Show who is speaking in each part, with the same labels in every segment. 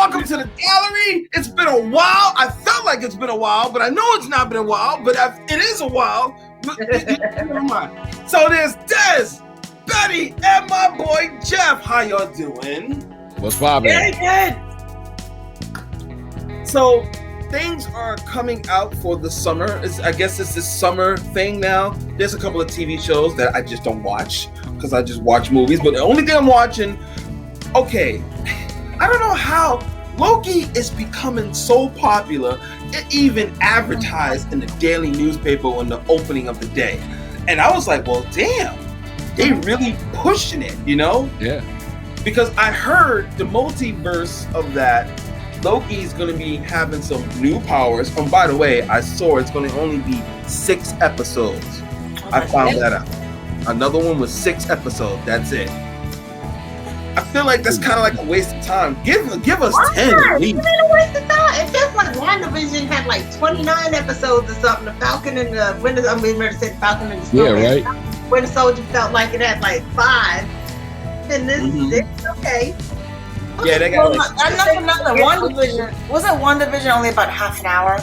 Speaker 1: welcome to the gallery. It's been a while. I felt like it's been a while, but I know it's not been a while, but it is a while. So there's Des, Betty, and my boy Jeff. How y'all doing?
Speaker 2: What's poppin'?
Speaker 3: Very good.
Speaker 1: So things are coming out for the summer. I guess it's this summer thing now. There's a couple of TV shows that I just don't watch because I just watch movies. But the only thing I'm watching, okay, I don't know how Loki is becoming so popular. It even advertised in the daily newspaper on the opening of the day. And I was like, well, damn, they really pushing it, you know?
Speaker 2: Yeah.
Speaker 1: Because I heard the multiverse of that, Loki's going to be having some new powers. And by the way, I saw it's going to only be 6 episodes. I found that out. Another one was 6 episodes. That's it. I feel like that's kind of like a waste of time. Give us 10 at least.
Speaker 3: It's a waste of time. It feels like WandaVision had like 29 episodes or something. The Falcon and the Winter, I mean, Falcon and the Snowman.
Speaker 2: Yeah, right.
Speaker 3: Winter Soldier felt like it had like 5. And this is okay.
Speaker 1: Yeah, they got
Speaker 4: another WandaVision. Wasn't WandaVision only about half an hour?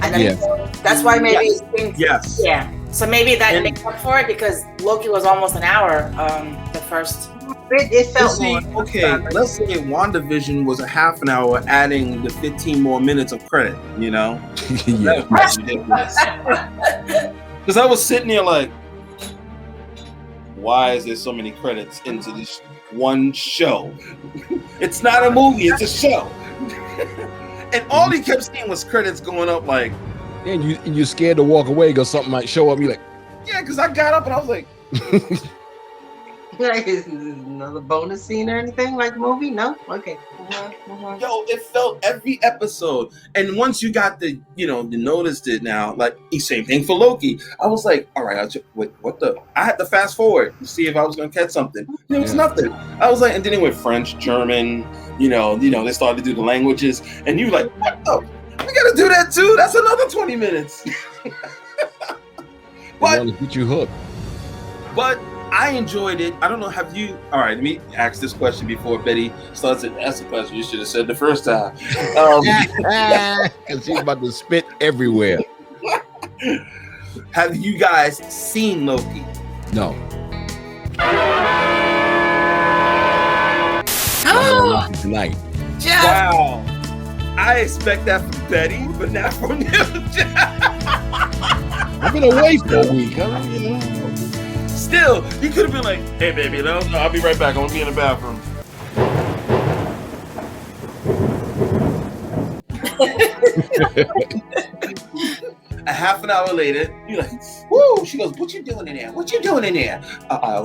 Speaker 4: And then that's why maybe
Speaker 1: yes.
Speaker 4: Yeah. So maybe that makes up for it because Loki was almost an hour. The first.
Speaker 3: It felt
Speaker 1: more. Okay, let's say WandaVision was a half an hour, adding the 15 more minutes of credit. You know,
Speaker 2: yeah.
Speaker 1: That's ridiculous. Because I was sitting there like, why is there so many credits into this one show? It's not a movie, it's a show. And all he kept seeing was credits going up like.
Speaker 2: And you're scared to walk away because something might show up. You're like,
Speaker 1: yeah, because I got up and I was like,
Speaker 3: like, is another bonus scene or anything like movie? No? Okay.
Speaker 1: Yo, it felt every episode. And once you got you noticed it now, like, same thing for Loki. I was like, all right, wait, what the? I had to fast forward to see if I was going to catch something. There was nothing. I was like, and then it went French, German, they started to do the languages. And you like, what the? We got to do that too? That's another 20 minutes.
Speaker 2: But want to get you hooked.
Speaker 1: But I enjoyed it. I don't know, have you? All right, let me ask this question before Betty starts to ask the question. You should have said the first time.
Speaker 2: Because she's about to spit everywhere.
Speaker 1: Have you guys seen Loki?
Speaker 2: No.
Speaker 4: Oh,
Speaker 2: tonight.
Speaker 4: Jeff.
Speaker 1: Wow. I expect that from Betty, but not from you.
Speaker 2: I've been away for a week.
Speaker 1: Still, he could have been like, hey, baby, no, I'll be right back. I'm going to be in the bathroom. A half an hour later, you're like, woo! She goes, what you doing in there? What you doing in there?
Speaker 2: I'm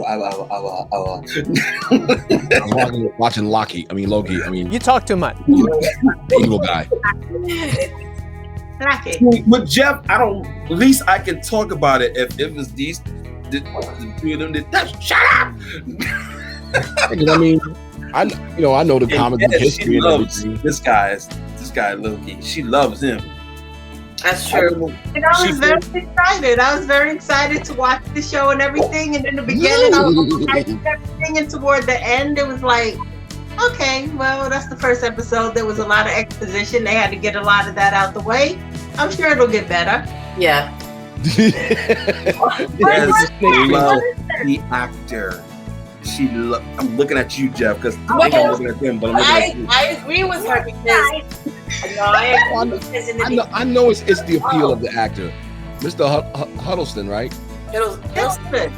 Speaker 2: watching Loki.
Speaker 5: You talk too much.
Speaker 2: Evil guy.
Speaker 1: With Jeff, at least I can talk about it if it was the two of them that shut up.
Speaker 2: I know the comic book history and everything.
Speaker 1: This guy Loki. She loves him.
Speaker 4: That's true.
Speaker 3: And I was very excited. I was very excited to watch the show and everything. And in the beginning, I was excited everything, and toward the end, it was like, okay, well, that's the first episode. There was a lot of exposition. They had to get a lot of that out the way. I'm sure it'll get better.
Speaker 4: Yeah.
Speaker 1: The actor. I'm looking at you, Jeff, because I think I'm looking at him, but I'm looking at you.
Speaker 4: I agree with her because
Speaker 2: I know it's the appeal of the actor, Mr. Huddleston, right?
Speaker 3: Hiddleston.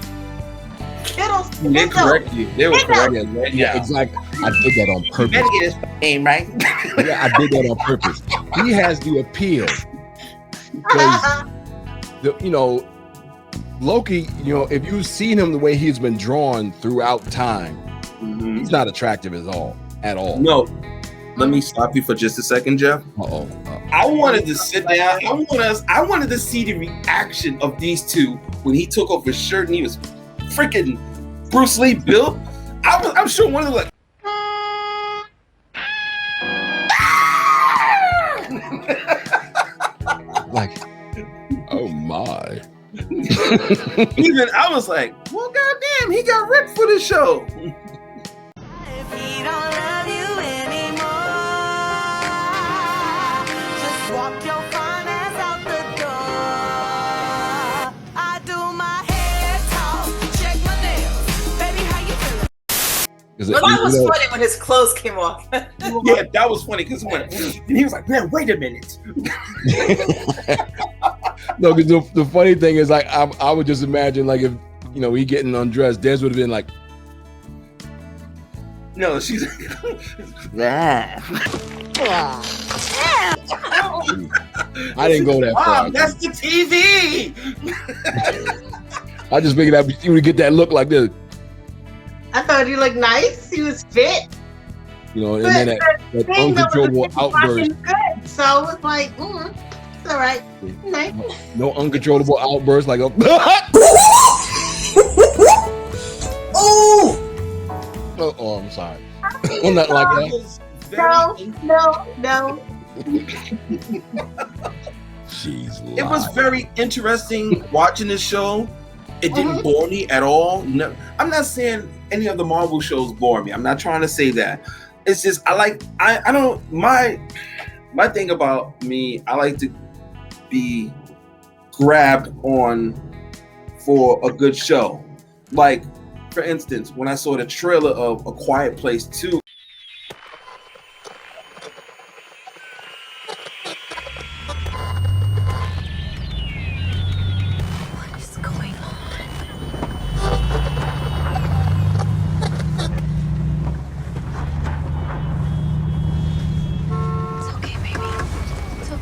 Speaker 1: They correct you. They were correct.
Speaker 2: Yeah, exactly. I did that on purpose.
Speaker 1: You better get his name right.
Speaker 2: Yeah, I did that on purpose. He has the appeal because Loki, if you've seen him the way he's been drawn throughout time, he's not attractive at all.
Speaker 1: No. Let me stop you for just a second, Jeff. I wanted to sit down. I wanted to see the reaction of these two when he took off his shirt and he was freaking Bruce Lee built. I'm sure one of them
Speaker 2: like, oh my.
Speaker 1: Even I was like, well, goddamn, he got ripped for this show.
Speaker 6: If he don't love you anymore.
Speaker 4: But that was funny when his clothes came off.
Speaker 1: Yeah, that was funny because he went, and he was like, "Man, wait a minute."
Speaker 2: No, because the funny thing is, like, I would just imagine, like, if he getting undressed, Des would have been like,
Speaker 1: "No, she's."
Speaker 2: I didn't go that far.
Speaker 1: Mom, that's the TV.
Speaker 2: I just figured that you would get that look like this.
Speaker 3: I thought he looked nice. He was fit.
Speaker 2: And then that uncontrollable outburst.
Speaker 3: Good. So it's like, it's all right. Nice.
Speaker 2: No uncontrollable outburst like a. Oh, I'm sorry. I'm not like that.
Speaker 3: No.
Speaker 2: Jeez,
Speaker 1: it was very interesting watching this show. It didn't bore me at all. No, I'm not saying any of the Marvel shows bore me. I'm not trying to say that. It's just I don't my thing about me, I like to be grabbed on for a good show. Like, for instance, when I saw the trailer of A Quiet Place 2,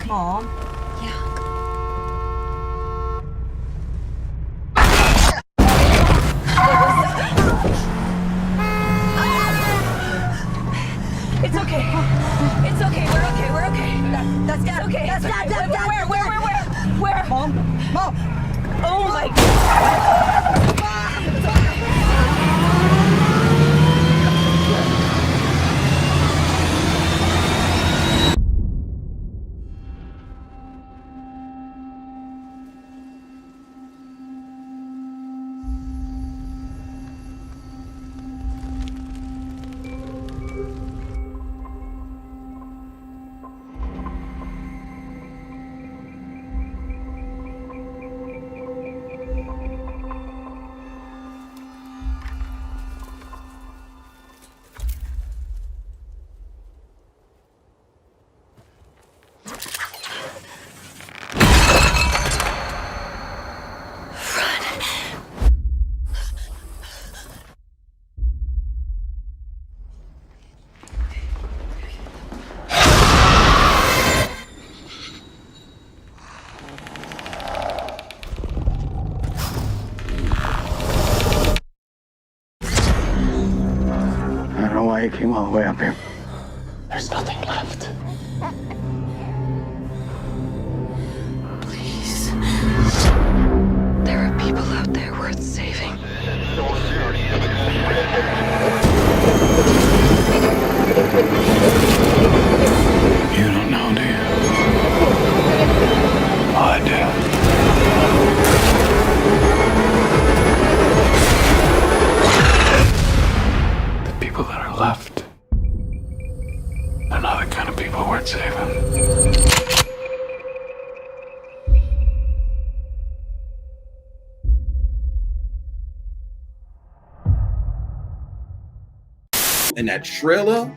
Speaker 6: Mom.
Speaker 7: Yeah.
Speaker 6: It's okay. It's okay. We're okay. That's Dad. Okay. That's Dad. Where? Mom. Oh my God. It's okay.
Speaker 8: why you came all the way up here. There's nothing left.
Speaker 7: Please. There are people out there worth saving.
Speaker 8: You don't know, do you? I do. The people that are left, they're not the kind of people worth saving.
Speaker 1: In that trailer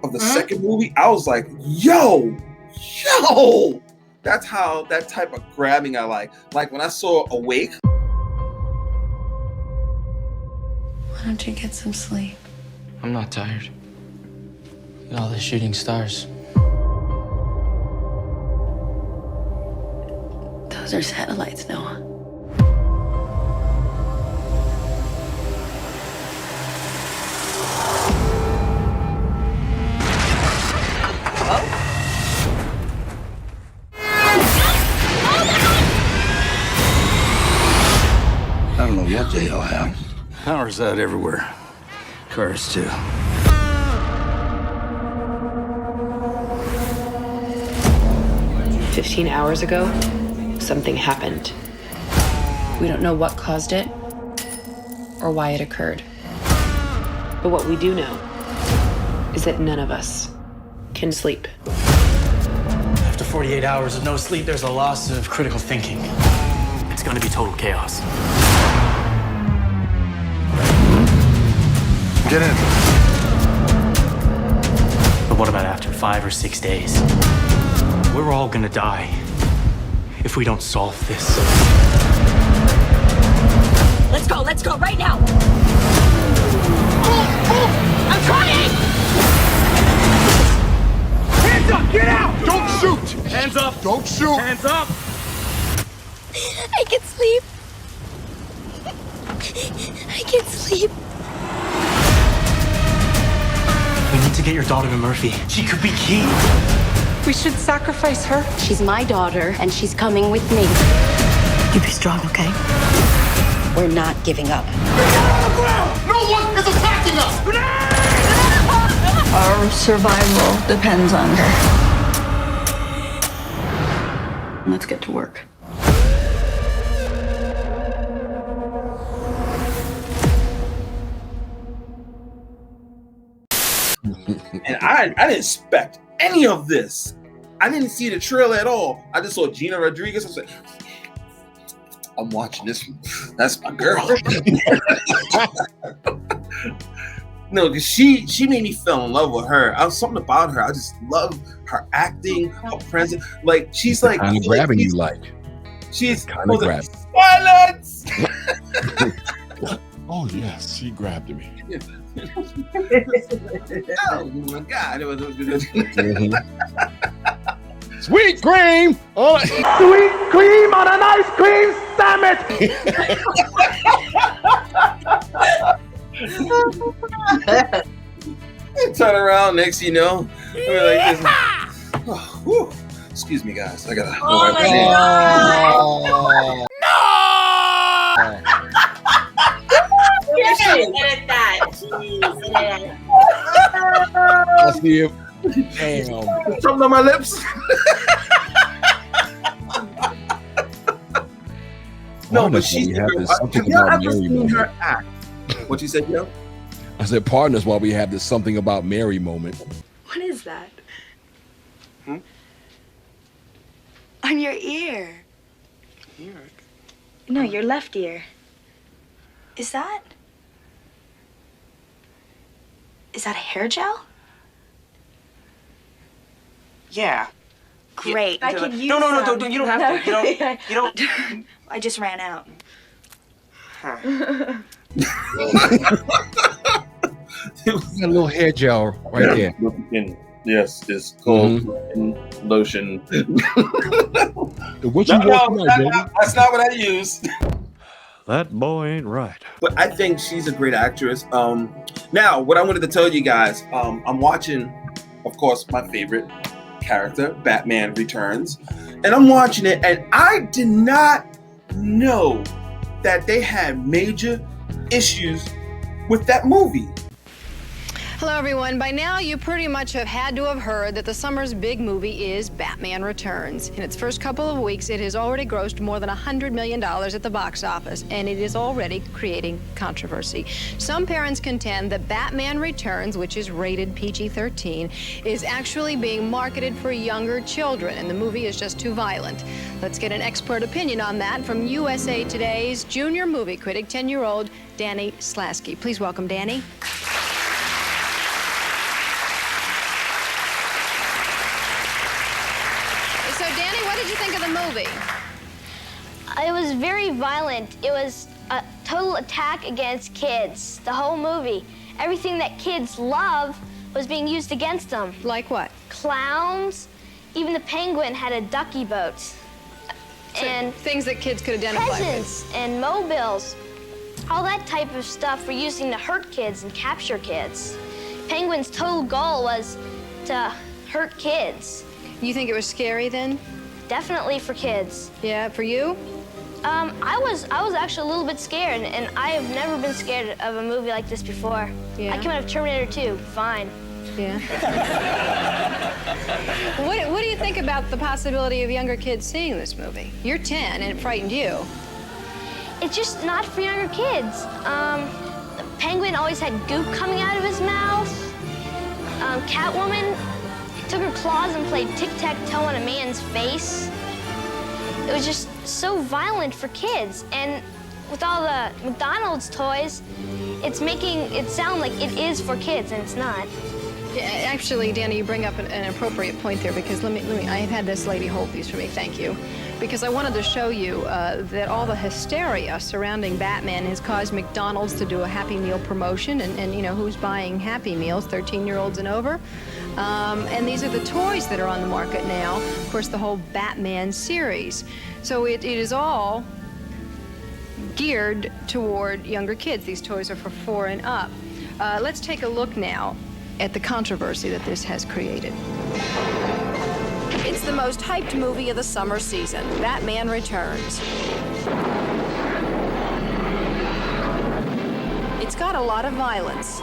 Speaker 1: of the second movie, I was like, yo, that's how, that type of grabbing I like. Like when I saw Awake.
Speaker 7: Why don't you get some sleep?
Speaker 9: I'm not tired. Look at all the shooting stars.
Speaker 7: Those are satellites, Noah.
Speaker 8: I don't know what the hell happened. Power's out everywhere. Cars too.
Speaker 10: 15 hours ago, something happened. We don't know what caused it or why it occurred. But what we do know is that none of us can sleep.
Speaker 9: After 48 hours of no sleep, there's a loss of critical thinking. It's going to be total chaos.
Speaker 8: Get in.
Speaker 9: But what about after 5 or 6 days? We're all gonna die if we don't solve this.
Speaker 6: Let's go right now. I'm trying.
Speaker 2: Hands up! Get out! Don't shoot!
Speaker 9: Hands up!
Speaker 2: Don't shoot!
Speaker 9: Hands up!
Speaker 6: I can sleep. I can sleep.
Speaker 9: We need to get your daughter to Murphy. She could be key.
Speaker 7: We should sacrifice her.
Speaker 10: She's my daughter, and she's coming with me.
Speaker 6: You be strong, okay? We're not giving up.
Speaker 2: No one is attacking us!
Speaker 6: Our survival depends on her. Let's get to work.
Speaker 1: And I didn't expect any of this. I didn't see the trailer at all. I just saw Gina Rodriguez. I was like, I'm watching this one. That's my girl. No, because she made me fall in love with her. I was something about her. I just love her acting, her presence. Like she's like
Speaker 2: kind of grabbing you, like
Speaker 1: she's
Speaker 2: kind of grabbing.
Speaker 1: Silence.
Speaker 2: Oh yes, she grabbed me.
Speaker 1: Oh my God! It was
Speaker 2: Sweet cream. Oh.
Speaker 11: Sweet cream on an ice cream sandwich.
Speaker 1: Turn around. Next, you know, we're like this. Oh, whew. Excuse me, guys. I gotta.
Speaker 4: Oh my God. You should edit that. Jeez, man.
Speaker 2: I see you. Damn.
Speaker 1: Something on my lips. No, but she's
Speaker 2: have this something
Speaker 1: have you
Speaker 2: about
Speaker 1: ever
Speaker 2: Mary
Speaker 1: seen
Speaker 2: moment.
Speaker 1: her act? What you said, yo?
Speaker 2: I said, partners, while we have this something about Mary moment.
Speaker 7: What is that?
Speaker 1: Hmm?
Speaker 7: On your ear.
Speaker 1: Here.
Speaker 7: No, your left ear. Is that a hair gel?
Speaker 9: Yeah.
Speaker 7: Great. I could use
Speaker 9: No,
Speaker 7: some.
Speaker 9: you don't have to. You don't.
Speaker 7: I just ran out.
Speaker 2: Got a little hair gel right there.
Speaker 1: Yes, it's called lotion.
Speaker 2: What you want tonight, baby?
Speaker 1: That's not what I use.
Speaker 8: That boy ain't right.
Speaker 1: But I think she's a great actress. Now, what I wanted to tell you guys, I'm watching, of course, my favorite character, Batman Returns, and I'm watching it, and I did not know that they had major issues with that movie.
Speaker 12: Hello, everyone. By now, you pretty much have had to have heard that the summer's big movie is Batman Returns. In its first couple of weeks, it has already grossed more than $100 million at the box office, and it is already creating controversy. Some parents contend that Batman Returns, which is rated PG-13, is actually being marketed for younger children, and the movie is just too violent. Let's get an expert opinion on that from USA Today's junior movie critic, 10-year-old Danny Slasky. Please welcome Danny. So, Danny, what did you think of the movie?
Speaker 13: It was very violent. It was a total attack against kids, the whole movie. Everything that kids love was being used against them.
Speaker 12: Like what?
Speaker 13: Clowns. Even the Penguin had a ducky boat.
Speaker 12: So
Speaker 13: and
Speaker 12: things that kids could identify
Speaker 13: presents
Speaker 12: with.
Speaker 13: and mobiles. All that type of stuff were using to hurt kids and capture kids. Penguin's total goal was to hurt kids.
Speaker 12: You think it was scary then?
Speaker 13: Definitely for kids.
Speaker 12: Yeah, for you?
Speaker 13: I was actually a little bit scared, and I have never been scared of a movie like this before.
Speaker 12: Yeah.
Speaker 13: I came out of Terminator 2, fine.
Speaker 12: Yeah. What do you think about the possibility of younger kids seeing this movie? You're 10, and it frightened you.
Speaker 13: It's just not for younger kids. The Penguin always had goop coming out of his mouth. Catwoman took her claws and played tic-tac-toe on a man's face. It was just so violent for kids. And with all the McDonald's toys, it's making it sound like it is for kids, and it's not.
Speaker 12: Yeah, actually, Danny, you bring up an appropriate point there, because let me. I've had this lady hold these for me. Thank you. Because I wanted to show you that all the hysteria surrounding Batman has caused McDonald's to do a Happy Meal promotion, and you know who's buying Happy Meals, 13-year-olds and over. And these are the toys that are on the market now. Of course, the whole Batman series. So it is all geared toward younger kids. These toys are for 4 and up. Let's take a look now at the controversy that this has created. It's the most hyped movie of the summer season, Batman Returns. It's got a lot of violence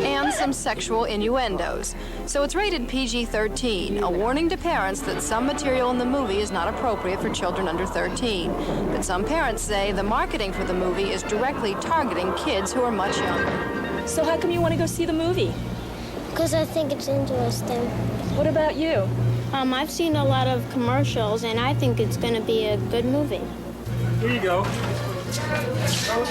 Speaker 12: and some sexual innuendos. So it's rated PG-13, a warning to parents that some material in the movie is not appropriate for children under 13. But some parents say the marketing for the movie is directly targeting kids who are much younger.
Speaker 6: So how come you want to go see the movie?
Speaker 14: Because I think it's interesting.
Speaker 6: What about you?
Speaker 14: I've seen a lot of commercials, and I think it's going to be a good movie.
Speaker 15: Here you go.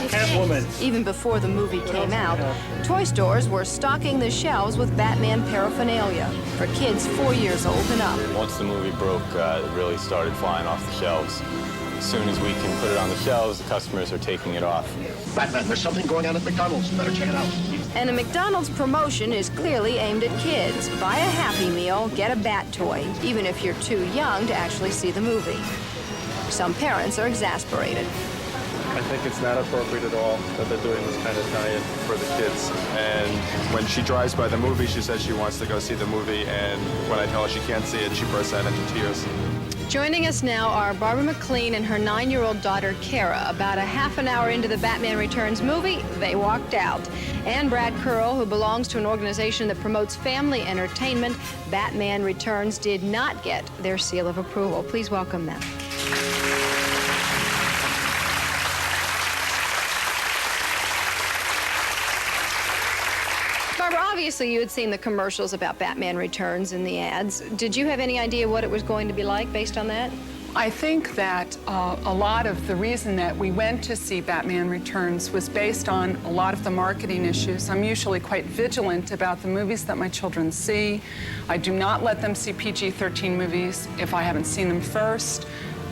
Speaker 15: Catwoman.
Speaker 12: Even before the movie came out, toy stores were stocking the shelves with Batman paraphernalia for kids 4 years old and up.
Speaker 16: Once the movie broke, it really started flying off the shelves. As soon as we can put it on the shelves, the customers are taking it off.
Speaker 11: Batman, there's something going on at McDonald's. You better check it out.
Speaker 12: And a McDonald's promotion is clearly aimed at kids. Buy a Happy Meal, get a Bat toy, even if you're too young to actually see the movie. Some parents are exasperated.
Speaker 17: I think it's not appropriate at all that they're doing this kind of tie-in for the kids. And when she drives by the movie, she says she wants to go see the movie, and when I tell her she can't see it, she bursts out into tears.
Speaker 12: Joining us now are Barbara McLean and her 9-year-old daughter, Kara. About a half an hour into the Batman Returns movie, they walked out. And Brad Curl, who belongs to an organization that promotes family entertainment, Batman Returns did not get their seal of approval. Please welcome them. Barbara, obviously you had seen the commercials about Batman Returns and the ads. Did you have any idea what it was going to be like based on that?
Speaker 18: I think that a lot of the reason that we went to see Batman Returns was based on a lot of the marketing issues. I'm usually quite vigilant about the movies that my children see. I do not let them see PG-13 movies if I haven't seen them first.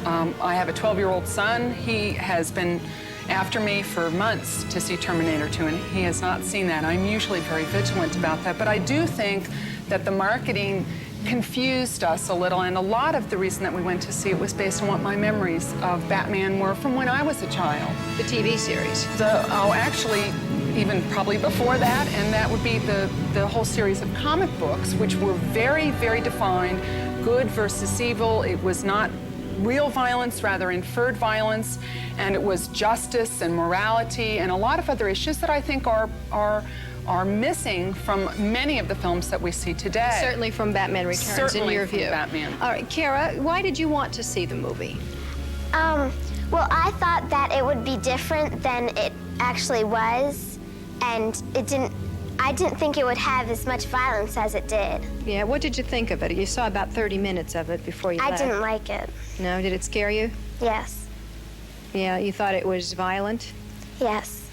Speaker 18: I have a 12-year-old son. He has been after me for months to see Terminator 2, and he has not seen that. I'm usually very vigilant about that, but I do think that the marketing confused us a little, and a lot of the reason that we went to see it was based on what my memories of Batman were from when I was a child.
Speaker 12: The TV series?
Speaker 18: Actually, even probably before that, and that would be the whole series of comic books, which were very, very defined, good versus evil. It was not real violence, rather inferred violence, and it was justice and morality and a lot of other issues that I think are missing from many of the films that we see today.
Speaker 12: Certainly from Batman Returns,
Speaker 18: certainly
Speaker 12: in your
Speaker 18: from
Speaker 12: view.
Speaker 18: Batman.
Speaker 12: All right, Kara, why did you want to see the movie?
Speaker 14: Well, I thought that it would be different than it actually was, and I didn't think it would have as much violence as it did.
Speaker 12: Yeah, what did you think of it? You saw about 30 minutes of it before you left.
Speaker 14: I didn't like it.
Speaker 12: No, did it scare you?
Speaker 14: Yes.
Speaker 12: Yeah, you thought it was violent?
Speaker 14: Yes.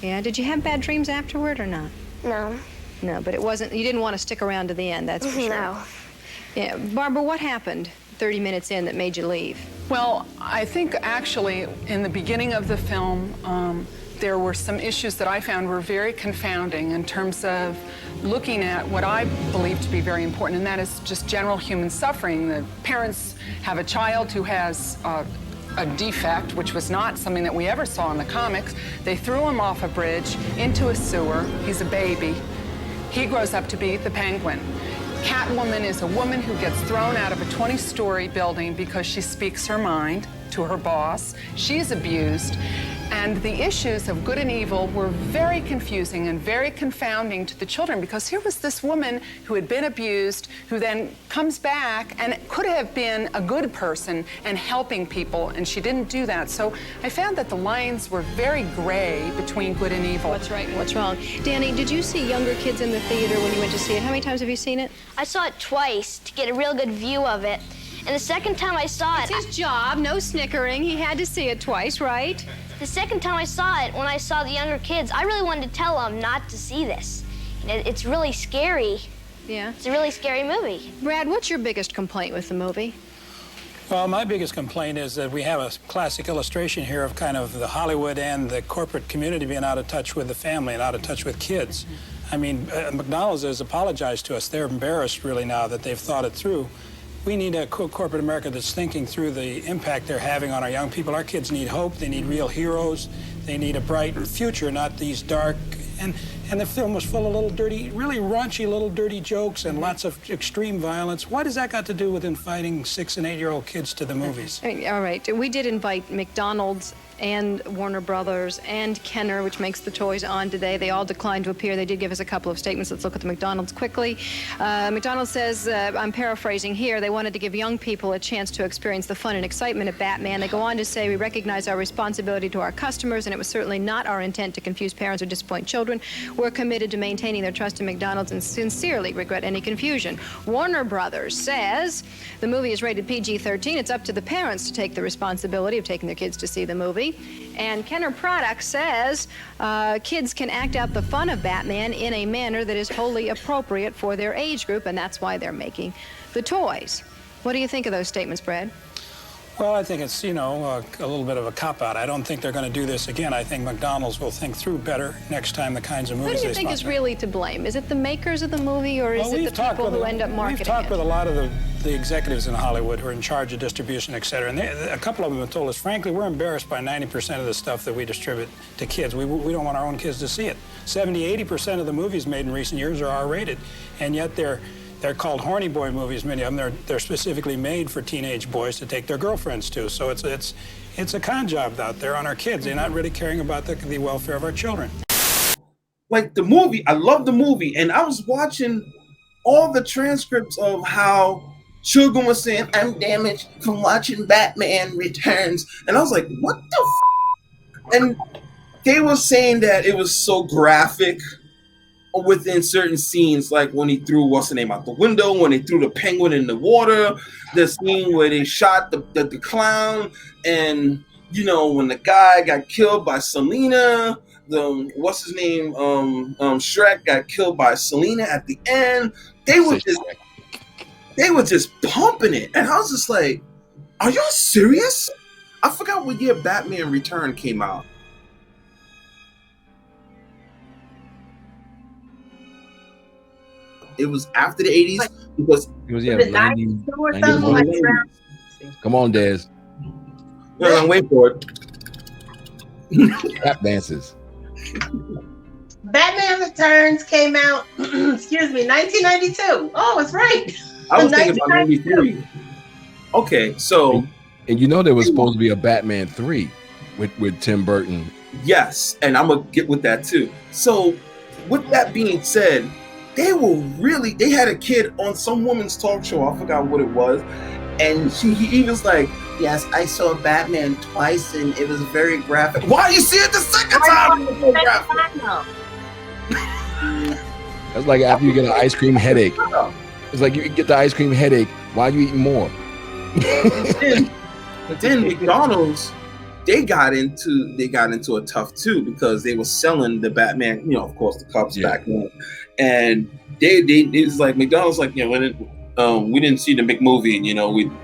Speaker 12: Yeah, did you have bad dreams afterward or not?
Speaker 14: No.
Speaker 12: No, but it wasn't, you didn't want to stick around to the end, that's for sure.
Speaker 14: No.
Speaker 12: Yeah, Barbara, what happened 30 minutes in that made you leave?
Speaker 18: Well, I think actually in the beginning of the film, there were some issues that I found were very confounding in terms of looking at what I believe to be very important, and that is just general human suffering. The parents have a child who has a defect, which was not something that we ever saw in the comics. They threw him off a bridge into a sewer. He's a baby. He grows up to be the Penguin. Catwoman is a woman who gets thrown out of a 20-story building because she speaks her mind to her boss. She's abused. And the issues of good and evil were very confusing and very confounding to the children, because here was this woman who had been abused, who then comes back and could have been a good person and helping people, and she didn't do that. So I found that the lines were very gray between good and evil.
Speaker 12: What's right and what's wrong. Danny, did you see younger kids in the theater when you went to see it? How many times have you seen it?
Speaker 13: I saw it twice to get a real good view of it. And the second time I saw
Speaker 12: It's
Speaker 13: it,
Speaker 12: his job, no snickering. He had to see it twice, right?
Speaker 13: the second time I saw it, when I saw the younger kids, I really wanted to tell them not to see this. It's really scary.
Speaker 12: Yeah.
Speaker 13: It's a really scary movie.
Speaker 12: Brad, what's your biggest complaint with the movie?
Speaker 15: Well, my biggest complaint is that we have a classic illustration here of kind of the Hollywood and the corporate community being out of touch with the family and out of touch with kids. I mean, McDonald's has apologized to us. They're embarrassed really now that they've thought it through. We need a corporate America that's thinking through the impact they're having on our young people. Our kids need hope. They need real heroes. They need a bright future, not these dark. And the film was full of little dirty, really raunchy little dirty jokes and lots of extreme violence. What has that got to do with inviting 6- and 8-year-old kids to the movies?
Speaker 12: All right, we did invite McDonald's and Warner Brothers and Kenner, which makes the toys on today. They all declined to appear. They did give us a couple of statements. Let's look at the McDonald's quickly. McDonald's says, I'm paraphrasing here, they wanted to give young people a chance to experience the fun and excitement of Batman. They go on to say, we recognize our responsibility to our customers, and it was certainly not our intent to confuse parents or disappoint children. We're committed to maintaining their trust in McDonald's and sincerely regret any confusion. Warner Brothers says the movie is rated PG-13. It's up to the parents to take the responsibility of taking their kids to see the movie. And Kenner Products says kids can act out the fun of Batman in a manner that is wholly appropriate for their age group, and that's why they're making the toys. What do you think of those statements, Brad?
Speaker 15: Well, I think it's, a little bit of a cop-out. I don't think they're going to do this again. I think McDonald's will think through better next time the kinds of movies
Speaker 12: Who do
Speaker 15: they
Speaker 12: you think is
Speaker 15: sponsor.
Speaker 12: really to blame? Is it the makers of the movie, or is it the people who end up marketing
Speaker 15: We've talked
Speaker 12: it?
Speaker 15: with a lot of the executives in Hollywood who are in charge of distribution, et cetera, and a couple of them have told us, frankly, we're embarrassed by 90% of the stuff that we distribute to kids. We don't want our own kids to see it. 70-80% of the movies made in recent years are R-rated, and yet they're called horny boy movies. Many of them they're specifically made for teenage boys to take their girlfriends to. So it's a con job out there on our kids. They're not really caring about the welfare of our children.
Speaker 1: Like the movie, I love the movie, and I was watching all the transcripts of how children were saying, "I'm damaged from watching Batman Returns," and I was like, "What the?" And they were saying that it was so graphic within certain scenes, like when he threw what's the name out the window, when they threw the penguin in the water, the scene where they shot the clown, and when the guy got killed by Selena, what's his name, Shrek got killed by Selena at the end. They were just pumping it, and I was just like, "Are y'all serious?" I forgot what year Batman Return came out. It was after the 80s because
Speaker 2: it was 90,
Speaker 3: or something like that.
Speaker 2: Come on, Dez.
Speaker 1: No, I'm waiting for it.
Speaker 2: Tap dances.
Speaker 3: Batman Returns came out, excuse me, 1992. Oh, it's right.
Speaker 1: I was thinking about 93. Okay, so
Speaker 2: and there was supposed to be a Batman 3 with Tim Burton.
Speaker 1: Yes, and I'm gonna get with that too. So, with that being said, they had a kid on some woman's talk show, I forgot what it was, and he was like, "Yes, I saw Batman twice and it was very graphic." Why you see it the second time?
Speaker 2: That's like after you get an ice cream headache. It's like you get the ice cream headache. Why are you eating more?
Speaker 1: But then McDonald's, they got into a tough too, because they were selling the Batman, of course, the cups back then, and it was like McDonald's, like, we didn't see the McMovie,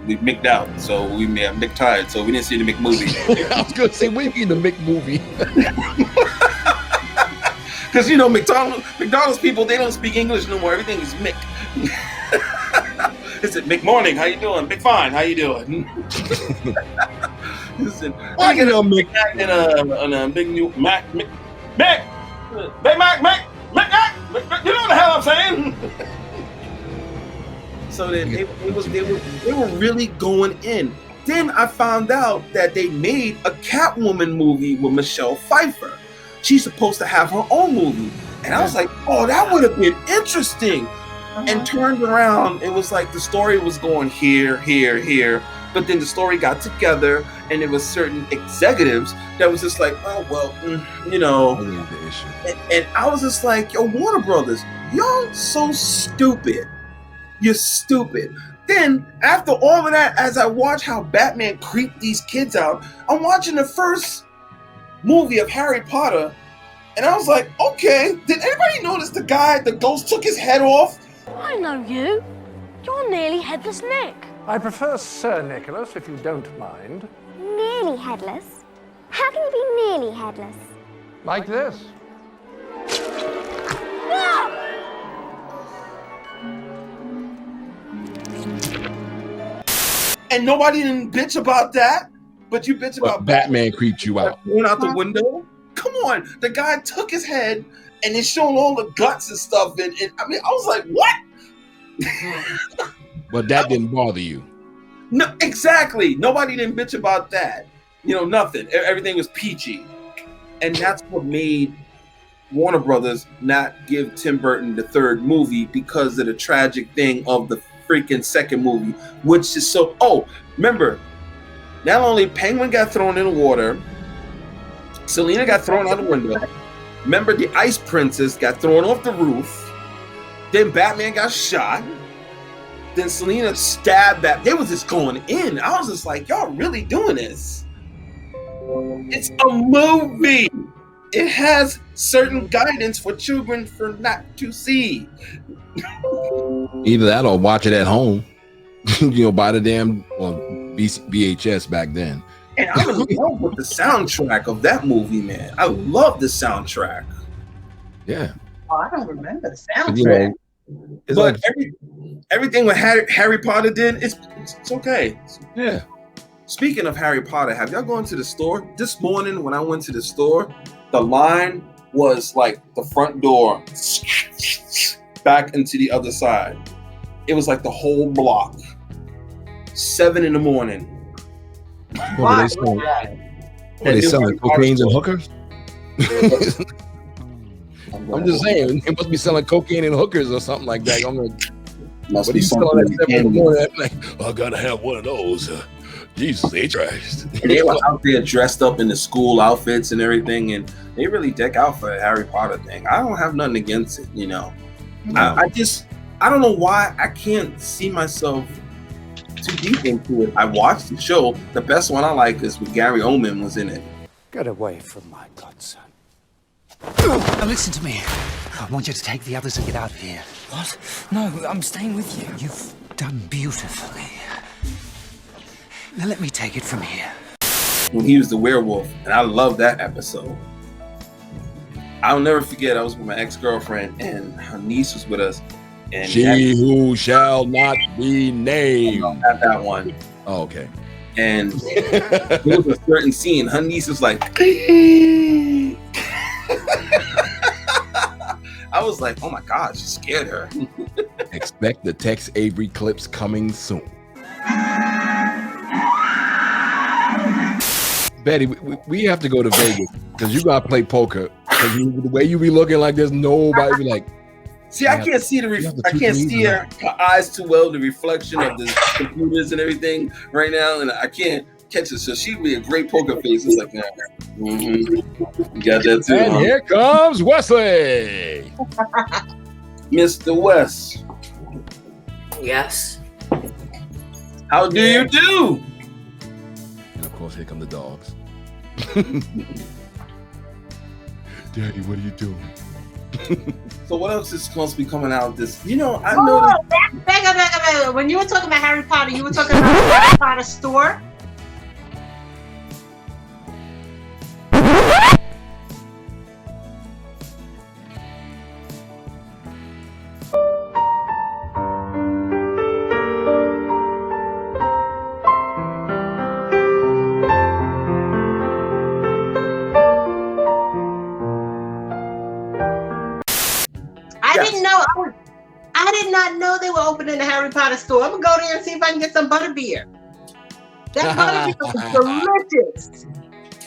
Speaker 1: we micked out, so we mick tired, so we didn't see the McMovie.
Speaker 2: I was gonna say, we mean the McMovie.
Speaker 1: Because McDonald's people, they don't speak English no more. Everything is Mick. Is it Mick Morning? How you doing? Mick Fine. How you doing? Listen, I get a Mick and a big new Mac. Mick, Big Mac, Mick, you know what the hell I'm saying? So then they were really going in. Then I found out that they made a Catwoman movie with Michelle Pfeiffer. She's supposed to have her own movie, and I was like, "Oh, that would have been interesting." And turned around, it was like the story was going here, but then the story got together, and there was certain executives that was just like, "Oh well, and I was just like, "Yo, Warner Brothers, y'all so stupid. You're stupid." Then, after all of that, as I watch how Batman creeped these kids out, I'm watching the first movie of Harry Potter, and I was like, okay, did anybody notice the ghost took his head off?
Speaker 19: I know you. You're nearly headless Nick.
Speaker 11: I prefer Sir Nicholas, if you don't mind.
Speaker 14: Nearly headless? How can you be nearly headless?
Speaker 11: Like this.
Speaker 1: And nobody didn't bitch about that, but you bitch about
Speaker 2: Batman creeped you out.
Speaker 1: Going out the window. Come on, the guy took his head and it's showing all the guts and stuff. And I mean, I was like, what?
Speaker 2: But that didn't bother you.
Speaker 1: No, exactly. Nobody didn't bitch about that. You know, nothing. Everything was peachy, and that's what made Warner Brothers not give Tim Burton the third movie, because of the tragic thing of the freaking second movie, which is so. Oh, remember, not only Penguin got thrown in the water, Selena got thrown out the window. Remember, the Ice Princess got thrown off the roof. Then Batman got shot. Then Selena stabbed Batman. They was just going in. I was just like, y'all really doing this? It's a movie. It has certain guidance for children for not to see.
Speaker 2: Either that or watch it at home. You know, buy the damn VHS back then.
Speaker 1: And I'm in love with the soundtrack of that movie, man. I love the soundtrack.
Speaker 2: Yeah.
Speaker 3: Oh, I don't remember the soundtrack.
Speaker 2: You know, it's
Speaker 1: but
Speaker 2: like,
Speaker 1: everything what Harry Potter did, it's okay.
Speaker 2: Yeah.
Speaker 1: Speaking of Harry Potter, have y'all gone to the store? This morning when I went to the store, the line was like the front door back into the other side. It was like the whole block. 7 in the morning.
Speaker 2: What are they selling cocaine and hookers? I'm just saying, they must be selling cocaine and hookers or something like that. I'm like, what are you selling at 7 in the morning? I'm like, I gotta have one of those. Jesus Christ.
Speaker 1: And they were out there dressed up in the school outfits and everything, and they really deck out for the Harry Potter thing. I don't have nothing against it, you know. I don't know why I can't see myself too deep into it. I watched the show. The best one I like is when Gary Oldman was in it.
Speaker 20: Get away from my godson. Now listen to me. I want you to take the others and get out of here.
Speaker 21: What? No, I'm staying with you.
Speaker 20: You've done beautifully. Now let me take it from here.
Speaker 1: When he was the werewolf, and I love that episode. I'll never forget, I was with my ex-girlfriend and her niece was with us. And
Speaker 2: She Who Shall Not Be Named.
Speaker 1: No, not that one.
Speaker 2: Oh, okay.
Speaker 1: And there was a certain scene, her niece was like, I was like, oh my God, she scared her.
Speaker 2: Expect the Tex Avery clips coming soon. Betty, we have to go to Vegas because you gotta play poker. The way you be looking like there's nobody be like.
Speaker 1: See, I can't see I can't see her eyes too well, the reflection of the computers and everything right now, and I can't catch it. So she'd be a great poker face. It's like, you got that too.
Speaker 2: And here comes Wesley.
Speaker 1: Mr. West.
Speaker 4: Yes.
Speaker 1: How do you do?
Speaker 2: And of course, here come the dogs. Daddy, what are you doing?
Speaker 1: So what else is supposed to be coming out this? You know, I know.
Speaker 3: Back. When you were talking about Harry Potter, you were talking about the Harry Potter store. I did not know they were opening the Harry Potter store. I'm gonna go there and see if I can get some butterbeer. That butterbeer was delicious.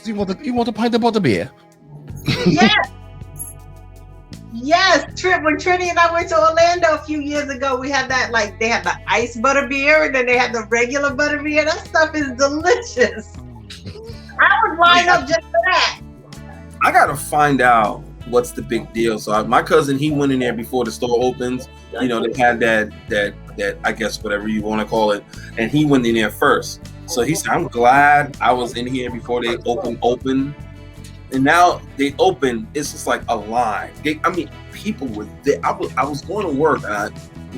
Speaker 2: You want a pint of butterbeer?
Speaker 3: Yes. Yes, Trip. When Trinity and I went to Orlando a few years ago, we had that, like, they had the ice butterbeer and then they had the regular butterbeer. That stuff is delicious. I would line up just for that.
Speaker 1: I gotta find out what's the big deal. So my cousin, he went in there before the store opens. You know, they had that that I guess whatever you want to call it, and he went in there first. So he said, "I'm glad I was in here before they open." And now they open. It's just like a line. People were there. I was going to work, and I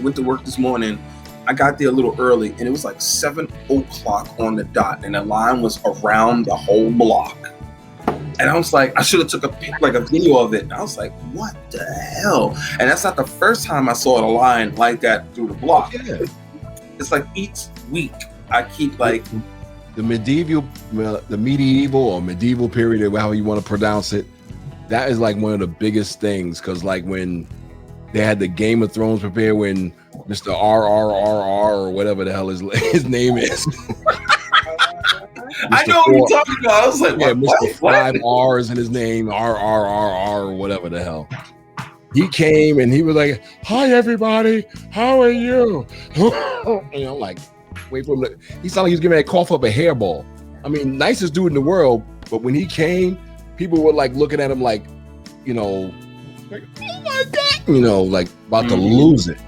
Speaker 1: went to work this morning. I got there a little early, and it was like 7:00 on the dot, and the line was around the whole block. And I was like, I should have took a video of it. And I was like, what the hell? And that's not the first time I saw a line like that through the block. Yeah. It's like each week I keep like
Speaker 2: the medieval or medieval period, however you want to pronounce it. That is like one of the biggest things, because like when they had the Game of Thrones prepare, when Mr. RRRR or whatever the hell his name is.
Speaker 1: I know what you're talking about. I was like,
Speaker 2: yeah, Mr. 5 R's in his name, RRRR or whatever the hell. He came and he was like, "Hi everybody, how are you?" And I'm like, wait for him. He sounded like he was getting ready to cough up a hairball. I mean, nicest dude in the world, but when he came, people were like looking at him like, you know, like, oh my God, you know, like about to lose it.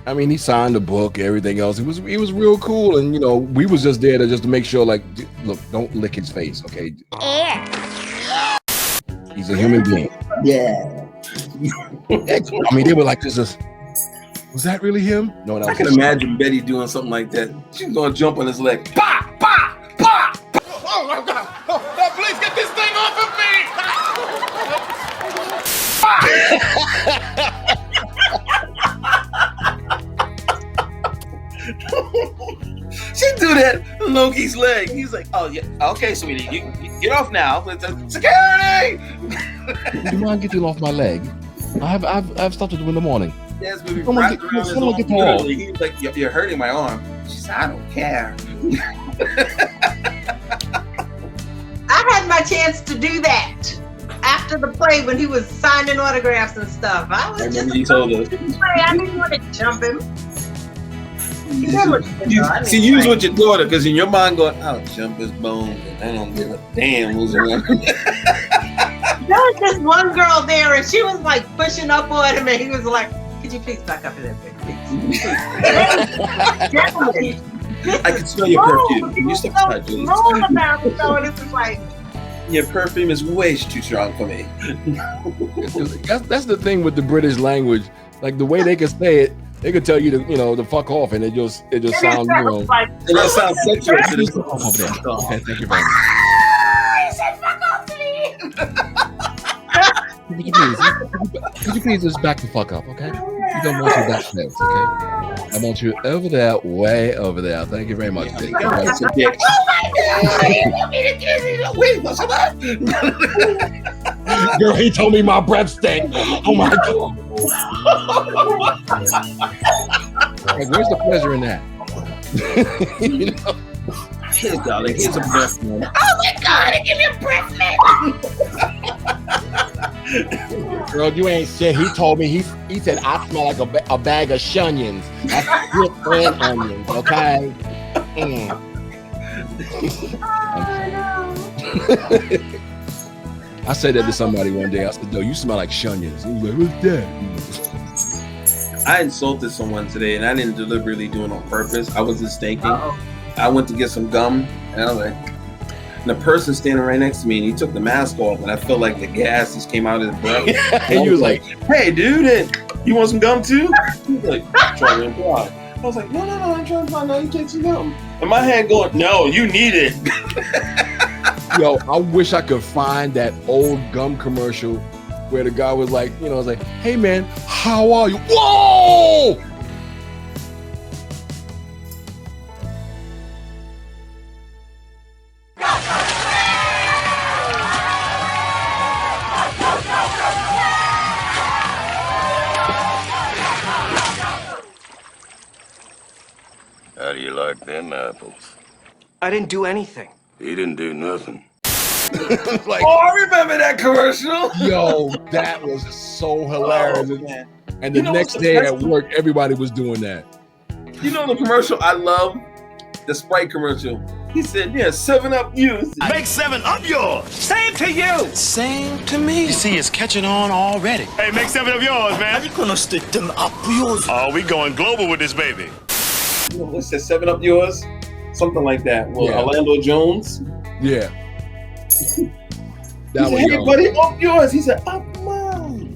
Speaker 2: I mean, he signed the book, everything else. He was real cool, and you know, we was just there to make sure, like, look, don't lick his face, okay? He's a human being.
Speaker 1: Yeah.
Speaker 2: I mean, they were like, "Was that really him?" No, that was
Speaker 1: I can imagine Betty doing something like that. She's gonna jump on his leg. Bah, bah, bah.
Speaker 11: Oh my God! Oh, please get this thing off of me!
Speaker 1: She do that on Loki's leg. He's like, "Oh yeah, okay, sweetie, you get off now." Security!
Speaker 2: Do you mind getting off my leg? I've stuff to do in the morning.
Speaker 1: Yes, but we
Speaker 2: Someone
Speaker 1: wrapped
Speaker 2: get-
Speaker 1: around his
Speaker 2: someone
Speaker 1: arm
Speaker 2: get the ball.
Speaker 1: literally. He was like, "You're hurting my arm." She said, "I don't care."
Speaker 3: I had my chance to do that after the play when he was signing autographs and stuff. I was
Speaker 1: remember you told us.
Speaker 3: I didn't want to jump him.
Speaker 1: See, you was with your daughter because in your mind going, "I'll jump his bones and I don't give a damn who's around."
Speaker 3: There was this one girl there, and she was like pushing up on him, and he was like, "Could you please back up a little bit, please?"
Speaker 1: I can smell your perfume. Can you step aside, please?
Speaker 3: About it, so it was like,
Speaker 1: Your perfume is way too strong for me.
Speaker 2: That's the thing with the British language. Like the way they can say it, they could tell you to fuck off, and it just sounds, you know.
Speaker 1: It just sounds sexual.
Speaker 2: Over there. Okay, thank you very much.
Speaker 3: "He said, fuck off to me."
Speaker 2: Could you please just back the fuck up, okay? You don't want you that close, okay? I want you over there, way over there. Thank you very much. Dick.
Speaker 1: That's a dick.
Speaker 3: Oh my God! You want me to kiss you?
Speaker 1: Wait, what's that?
Speaker 2: Girl, he told me my breath stank. Oh my God. Like, where's the pleasure in that? You know?
Speaker 1: Here, darling, here's a breath mint.
Speaker 3: Oh my God! Give me a breath mint.
Speaker 2: Girl, you ain't shit. He told me, he said, I smell like a bag of Shunions. That's good and onions, okay? I said that to somebody one day. I said, "No, you smell like Shunions." He was like, "What's that?"
Speaker 1: I insulted someone today, and I didn't deliberately do it on purpose. I was just thinking. I went to get some gum, and I was like, and the person standing right next to me, and he took the mask off, and I felt like the gas just came out of his breath.
Speaker 2: And you was like,
Speaker 1: "Hey, dude, you want some gum too?" He was like, "Try to imply." I was like, No, I'm trying to find out you take some gum. And my head going, "No, you need it."
Speaker 2: Yo, I wish I could find that old gum commercial where the guy was like, you know, was like, "Hey man, how are you?" Whoa!
Speaker 5: How do you like them apples?
Speaker 22: I didn't do anything.
Speaker 5: He didn't do nothing.
Speaker 2: Like,
Speaker 1: oh, I remember that commercial.
Speaker 2: Yo, that was so hilarious.
Speaker 1: Man.
Speaker 2: And the next day at work, everybody was doing that.
Speaker 1: You know the commercial I love? The Sprite commercial. He said, yeah, 7-Up you.
Speaker 11: Make 7-Up yours. Same to you.
Speaker 21: Same to me.
Speaker 11: You see, it's catching on already. Hey, make 7-Up yours, man.
Speaker 21: How you gonna stick them up yours?
Speaker 11: Oh, we going global with this baby.
Speaker 1: What's that, 7-Up yours? Something like that. Well,
Speaker 2: Yeah.
Speaker 1: Orlando Jones.
Speaker 2: Yeah.
Speaker 1: He
Speaker 2: That
Speaker 1: said,
Speaker 2: was
Speaker 1: hey, buddy, up yours. He said, up mine.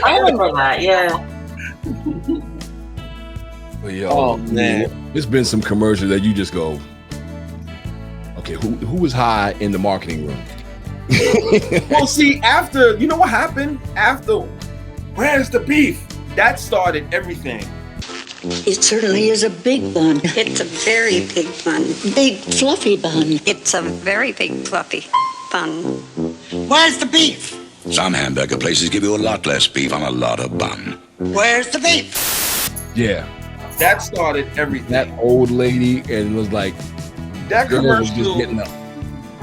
Speaker 3: I remember that. Yeah.
Speaker 2: But yo,
Speaker 1: Oh, man.
Speaker 2: there's been some commercials that you just go, okay, who was high in the marketing room?
Speaker 1: Well, see, after, you know what happened? After, where's the beef? That started everything.
Speaker 9: It certainly is a big bun.
Speaker 10: It's a very big bun.
Speaker 9: Big fluffy bun.
Speaker 10: It's a very big fluffy bun.
Speaker 9: Where's the beef?
Speaker 5: Some hamburger places give you a lot less beef on a lot of bun.
Speaker 9: Where's the beef?
Speaker 2: Yeah,
Speaker 1: That started everything.
Speaker 2: that old lady and was like,
Speaker 1: That
Speaker 2: girls was just
Speaker 1: commercial.
Speaker 2: getting up.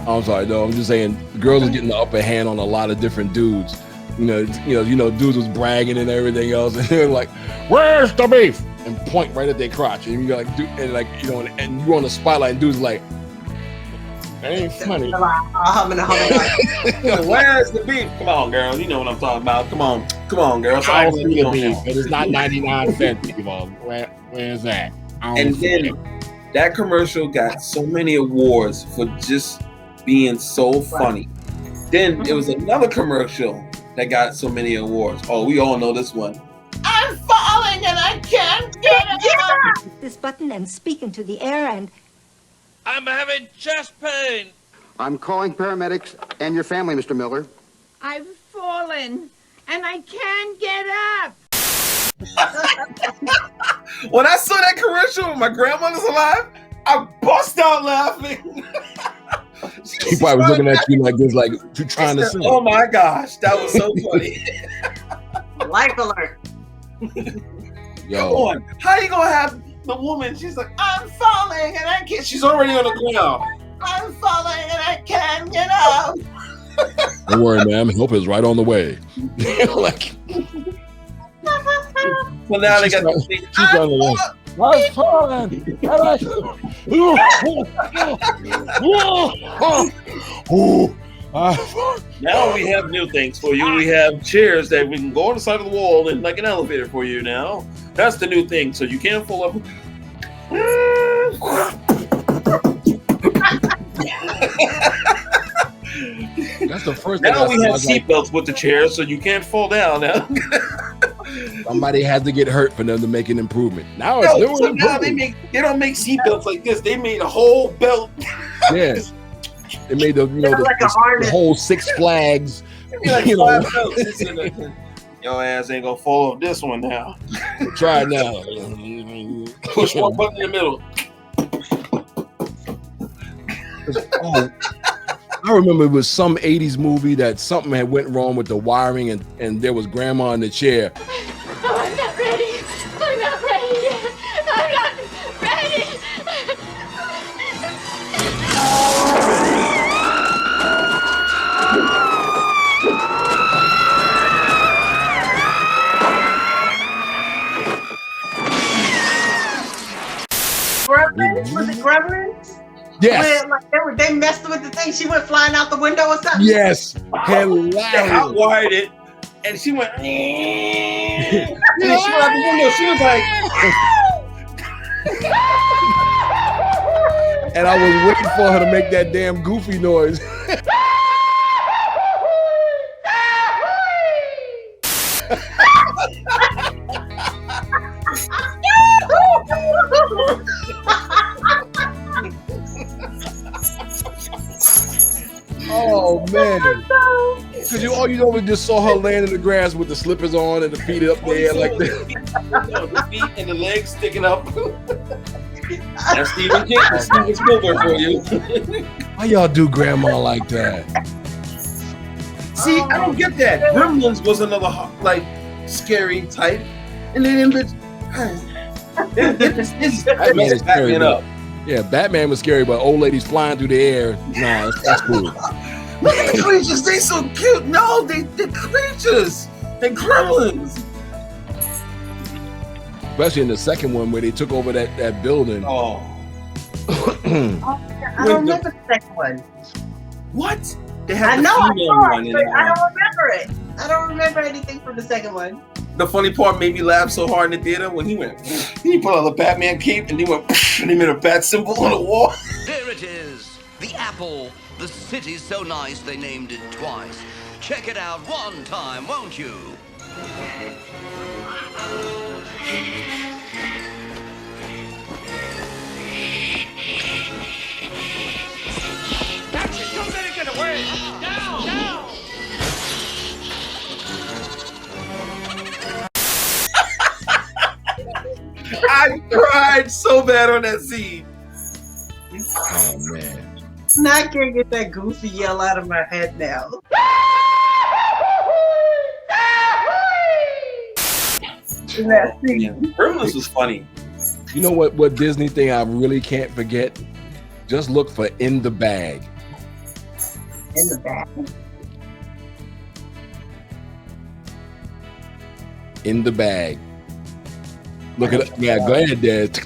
Speaker 2: I'm sorry, no, I'm just saying, girls was getting the upper hand on a lot of different dudes. Dudes was bragging and everything else, and they're like, "Where's the beef?" and point right at their crotch, and you're like, and you're on the spotlight, and dudes like, that ain't funny.
Speaker 1: Where's the beef? Come on, girl. You know what I'm talking about. Come on, girl. So
Speaker 2: I
Speaker 1: I
Speaker 2: see
Speaker 1: was
Speaker 2: the beef, but it's not 99 cents. Where's that?
Speaker 1: And then that commercial got so many awards for just being so funny. Then it was another commercial that got so many awards. Oh, we all know this one.
Speaker 6: I'm falling and I can't get up. This button and speak into the air and
Speaker 11: I'm having chest pain.
Speaker 23: I'm calling paramedics and your family, Mr. Miller.
Speaker 6: I've fallen and I can't get up.
Speaker 1: When I saw that commercial when my grandmother's alive, I bust out laughing.
Speaker 2: He probably was looking at you like this, like you trying to sing.
Speaker 1: Oh my gosh, that was so funny.
Speaker 3: Life alert.
Speaker 2: Yo.
Speaker 1: Come on, how you gonna have the woman? She's like, I'm falling and I can't. She's already on the ground. I'm falling and I can't get up.
Speaker 2: Don't worry, ma'am. Help is right on the way. Like,
Speaker 1: well, now they got
Speaker 2: she's trying to I'm falling.
Speaker 1: Now we have new things for you. We have chairs that we can go on the side of the wall and like an elevator for you now. That's the new thing. So you can't fall up.
Speaker 2: That's the first
Speaker 1: Now
Speaker 2: thing
Speaker 1: we
Speaker 2: I
Speaker 1: have
Speaker 2: said,
Speaker 1: seatbelts with the chairs so you can't fall down now.
Speaker 2: somebody had to get hurt for them to make an improvement. Now it's
Speaker 1: No,
Speaker 2: doing
Speaker 1: so
Speaker 2: it.
Speaker 1: now they don't make seatbelts like this. They made a whole belt.
Speaker 2: Yes. They made the whole Six Flags.
Speaker 1: Like
Speaker 2: You know.
Speaker 1: 5 belts. Your ass ain't gonna fall off this one now.
Speaker 2: Try it now.
Speaker 1: Push one button in the middle.
Speaker 2: Oh, I remember it was some 80s movie that something had went wrong with the wiring and there was grandma in the chair.
Speaker 6: Oh, I'm not ready. I'm not ready yet. I'm not ready.
Speaker 3: Gremlins? Was it Gremlins?
Speaker 2: Yes.
Speaker 3: Where, like, they messed with the thing. She went flying out the window or something.
Speaker 2: Yes. Hilarious.
Speaker 1: They outwired it, and she went. And she went out the window. She was like.
Speaker 2: And I was waiting for her to make that damn goofy noise. Oh man! Because all you know was just saw her laying in the grass with the slippers on and the feet up there like that.
Speaker 1: The feet and the legs sticking up. That's Steven Spielberg for you.
Speaker 2: Why y'all do grandma like that?
Speaker 1: See, I don't get that. Gremlins was another like scary type, and then it's
Speaker 2: Batman is scary,
Speaker 1: Batman up.
Speaker 2: Yeah, Batman was scary, but old ladies flying through the air, nah, that's cool.
Speaker 1: Look at the creatures, they so cute. No, they're creatures. They're gremlins.
Speaker 2: Especially in the second one where they took over that building.
Speaker 1: Oh.
Speaker 3: I don't remember the second one.
Speaker 1: What? They
Speaker 3: I
Speaker 1: had
Speaker 3: know,
Speaker 1: the
Speaker 3: I
Speaker 1: female
Speaker 3: saw
Speaker 1: one.
Speaker 3: it, but I don't remember it. I don't remember anything from the second one.
Speaker 1: The funny part made me laugh so hard in the theater when he went, he put on the Batman cape and he went, and he made a bat symbol on the wall.
Speaker 7: There it is, the apple. The city's so nice they named it twice. Check it out one time, won't you?
Speaker 11: Catch it! Don't let it get away! Down! Down!
Speaker 1: I cried so bad on that scene.
Speaker 2: Oh man.
Speaker 3: Now I can't get that goofy yell out of my head now.
Speaker 1: Gremlins was funny.
Speaker 2: You know what Disney thing I really can't forget? Just look for In the Bag.
Speaker 3: In the bag.
Speaker 2: In the Bag. Look at it. Yeah, go ahead, Dad.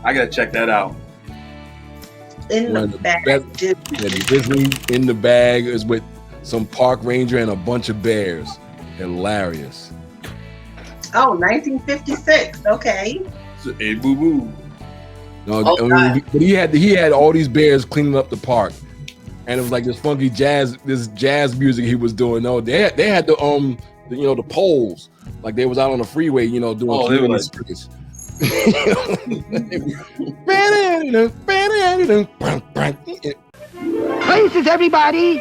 Speaker 1: I gotta check that out.
Speaker 3: In the bag.
Speaker 2: Disney In the Bag is with some park ranger and a bunch of bears. Hilarious.
Speaker 3: Oh, 1956. Okay.
Speaker 1: Hey, boo boo.
Speaker 2: No, I mean, but he had all these bears cleaning up the park, and it was like this funky jazz music he was doing. No, they had the poles, like they was out on the freeway, doing community service.
Speaker 8: Places, everybody.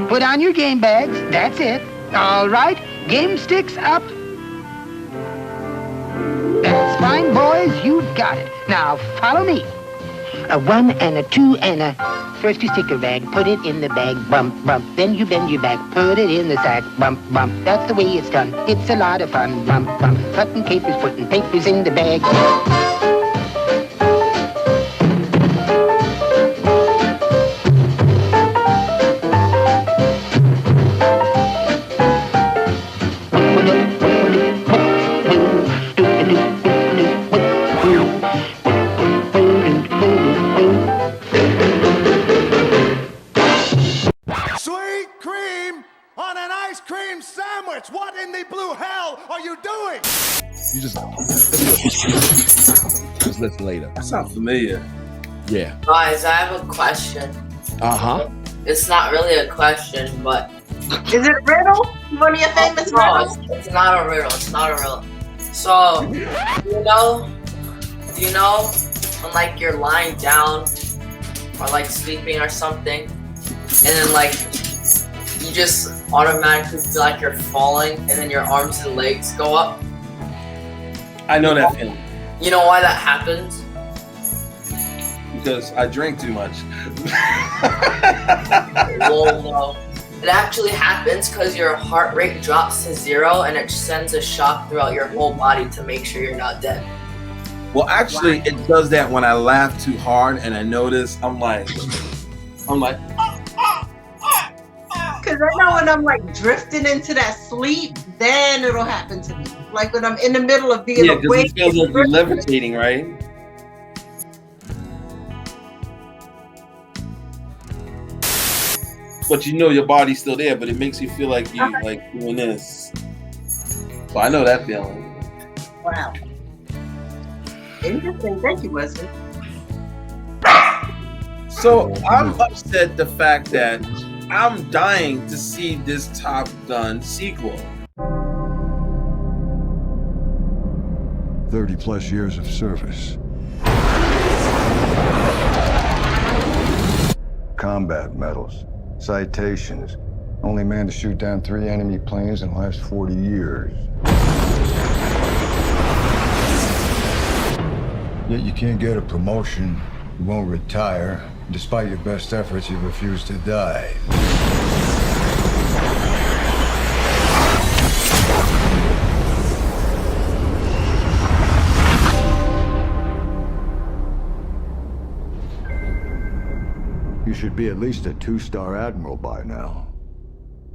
Speaker 8: Put on your game bags. That's it. All right. Game sticks up. That's fine, boys. You've got it. Now follow me. A 1 and a 2 and a... First you stick your bag, put it in the bag, bump, bump. Then you bend your back, put it in the sack, bump, bump. That's the way it's done. It's a lot of fun, bump, bump. Cutting capers, putting papers in the bag.
Speaker 11: Sweet cream on an ice cream sandwich! What in the blue hell are you doing?
Speaker 2: You just listen later.
Speaker 1: That sounds familiar.
Speaker 2: Yeah.
Speaker 16: Guys, I have a question.
Speaker 2: Uh-huh.
Speaker 16: It's not really a question, but...
Speaker 3: Is it a riddle? One of your famous riddles?
Speaker 16: It's not a riddle. It's not a riddle. So, you know when like you're lying down or like sleeping or something, and then like you just automatically feel like you're falling, and then your arms and legs go up?
Speaker 1: I know that feeling.
Speaker 16: You know why that happens?
Speaker 1: Because I drink too much.
Speaker 16: Well, no. It actually happens because your heart rate drops to 0 and it sends a shock throughout your whole body to make sure you're not dead.
Speaker 1: Well, actually, it does that when I laugh too hard, and I notice I'm like.
Speaker 3: Because I know when I'm like drifting into that sleep, then it'll happen to me. Like when I'm in the middle of being
Speaker 1: Yeah, because
Speaker 3: awake.
Speaker 1: it feels like you're levitating, right? But you know your body's still there, but it makes you feel like you like doing this. So I know that feeling.
Speaker 3: Wow. Interesting. Thank you, Wesley.
Speaker 1: So I'm upset the fact that I'm dying to see this Top Gun sequel.
Speaker 24: 30+ years of service. Combat medals, citations. Only man to shoot down 3 enemy planes in the last 40 years. Yet you can't get a promotion, you won't retire. Despite your best efforts, you refuse to die. You should be at least a 2-star admiral by now.